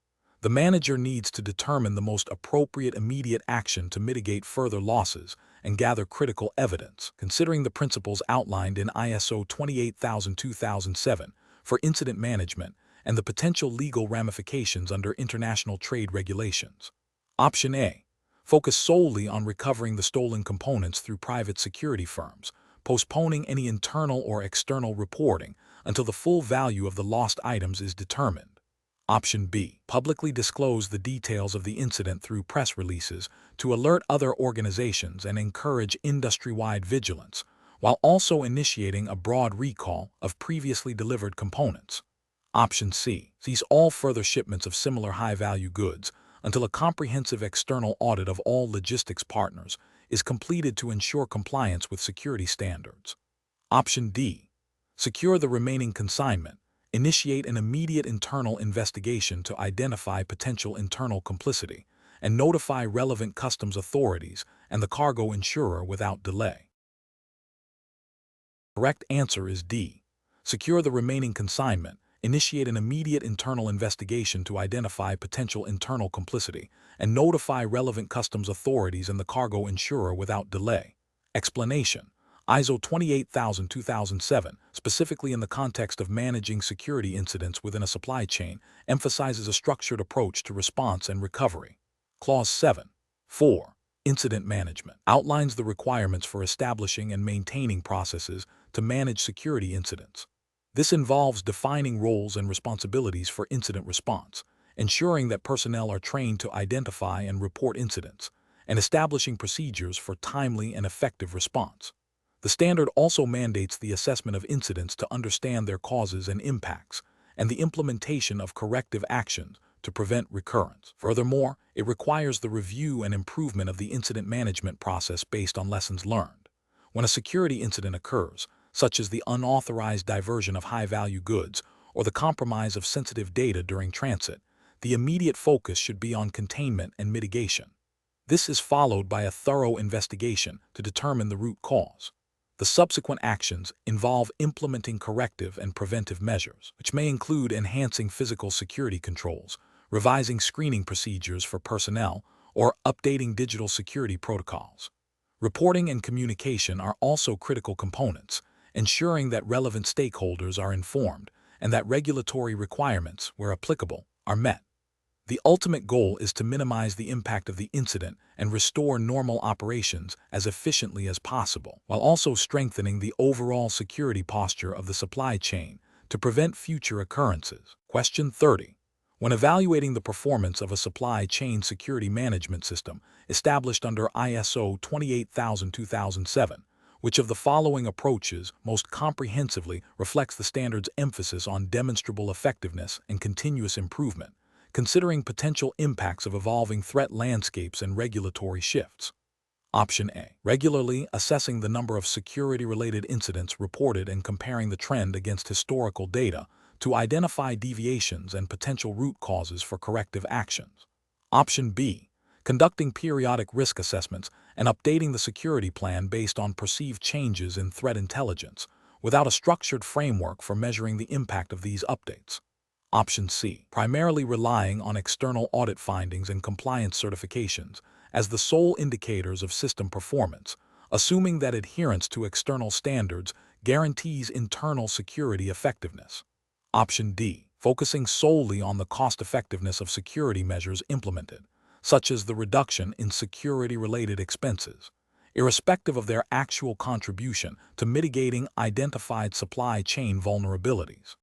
The manager needs to determine the most appropriate immediate action to mitigate further losses and gather critical evidence, considering the principles outlined in ISO 28000-2007 for incident management and the potential legal ramifications under international trade regulations. Option A. Focus solely on recovering the stolen components through private security firms, postponing any internal or external reporting until the full value of the lost items is determined. Option B. Publicly disclose the details of the incident through press releases to alert other organizations and encourage industry-wide vigilance, while also initiating a broad recall of previously delivered components. Option C. Cease all further shipments of similar high-value goods until a comprehensive external audit of all logistics partners is completed to ensure compliance with security standards. Option D. Secure the remaining consignment. Initiate an immediate internal investigation to identify potential internal complicity and notify relevant customs authorities and the cargo insurer without delay. The correct answer is D. Secure the remaining consignment. Initiate an immediate internal investigation to identify potential internal complicity and notify relevant customs authorities and the cargo insurer without delay. Explanation: ISO 28000-2007, specifically in the context of managing security incidents within a supply chain, emphasizes a structured approach to response and recovery. Clause 7.4. Incident management outlines the requirements for establishing and maintaining processes to manage security incidents. This involves defining roles and responsibilities for incident response, ensuring that personnel are trained to identify and report incidents, and establishing procedures for timely and effective response. The standard also mandates the assessment of incidents to understand their causes and impacts, and the implementation of corrective actions to prevent recurrence. Furthermore, it requires the review and improvement of the incident management process based on lessons learned. When a security incident occurs, such as the unauthorized diversion of high-value goods or the compromise of sensitive data during transit, the immediate focus should be on containment and mitigation. This is followed by a thorough investigation to determine the root cause. The subsequent actions involve implementing corrective and preventive measures, which may include enhancing physical security controls, revising screening procedures for personnel, or updating digital security protocols. Reporting and communication are also critical components, ensuring that relevant stakeholders are informed and that regulatory requirements, where applicable, are met. The ultimate goal is to minimize the impact of the incident and restore normal operations as efficiently as possible, while also strengthening the overall security posture of the supply chain to prevent future occurrences. Question 30. When evaluating the performance of a supply chain security management system established under ISO 28000-2007, which of the following approaches most comprehensively reflects the standard's emphasis on demonstrable effectiveness and continuous improvement, considering potential impacts of evolving threat landscapes and regulatory shifts? Option A. Regularly assessing the number of security-related incidents reported and comparing the trend against historical data to identify deviations and potential root causes for corrective actions. Option B. Conducting periodic risk assessments and updating the security plan based on perceived changes in threat intelligence, without a structured framework for measuring the impact of these updates. Option C. Primarily relying on external audit findings and compliance certifications as the sole indicators of system performance, assuming that adherence to external standards guarantees internal security effectiveness. Option D. Focusing solely on the cost-effectiveness of security measures implemented, such as the reduction in security-related expenses, irrespective of their actual contribution to mitigating identified supply chain vulnerabilities.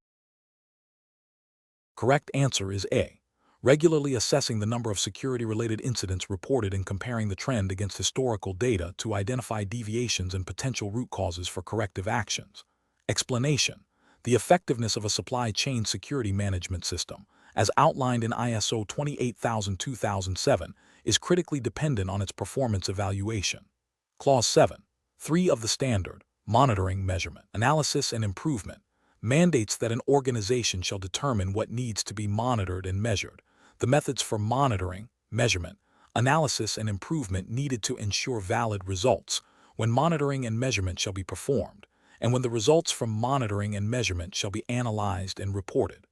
Correct answer is A. Regularly assessing the number of security-related incidents reported and comparing the trend against historical data to identify deviations and potential root causes for corrective actions. Explanation: the effectiveness of a supply chain security management system, as outlined in ISO 28000-2007, is critically dependent on its performance evaluation. Clause 7.3 of the standard, monitoring, measurement, analysis, and improvement, mandates that an organization shall determine what needs to be monitored and measured, the methods for monitoring, measurement, analysis, and improvement needed to ensure valid results when monitoring and measurement shall be performed, and when the results from monitoring and measurement shall be analyzed and reported.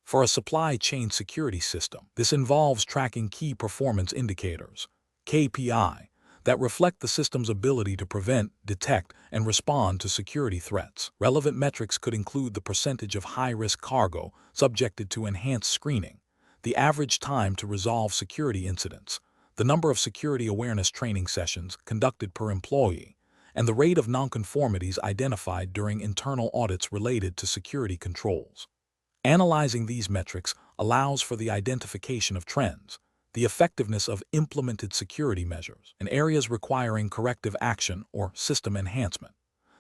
For a supply chain security system, this involves tracking key performance indicators, KPI, that reflect the system's ability to prevent, detect, and respond to security threats. Relevant metrics could include the percentage of high-risk cargo subjected to enhanced screening, the average time to resolve security incidents, the number of security awareness training sessions conducted per employee, and the rate of nonconformities identified during internal audits related to security controls. Analyzing these metrics allows for the identification of trends, the effectiveness of implemented security measures, and areas requiring corrective action or system enhancement.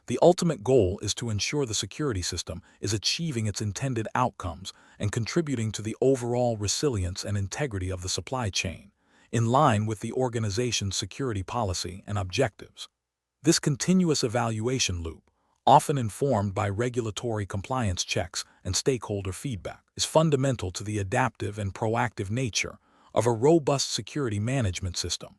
The ultimate goal is to ensure the security system is achieving its intended outcomes and contributing to the overall resilience and integrity of the supply chain, in line with the organization's security policy and objectives. This continuous evaluation loop, often informed by regulatory compliance checks and stakeholder feedback, is fundamental to the adaptive and proactive nature of a robust security management system.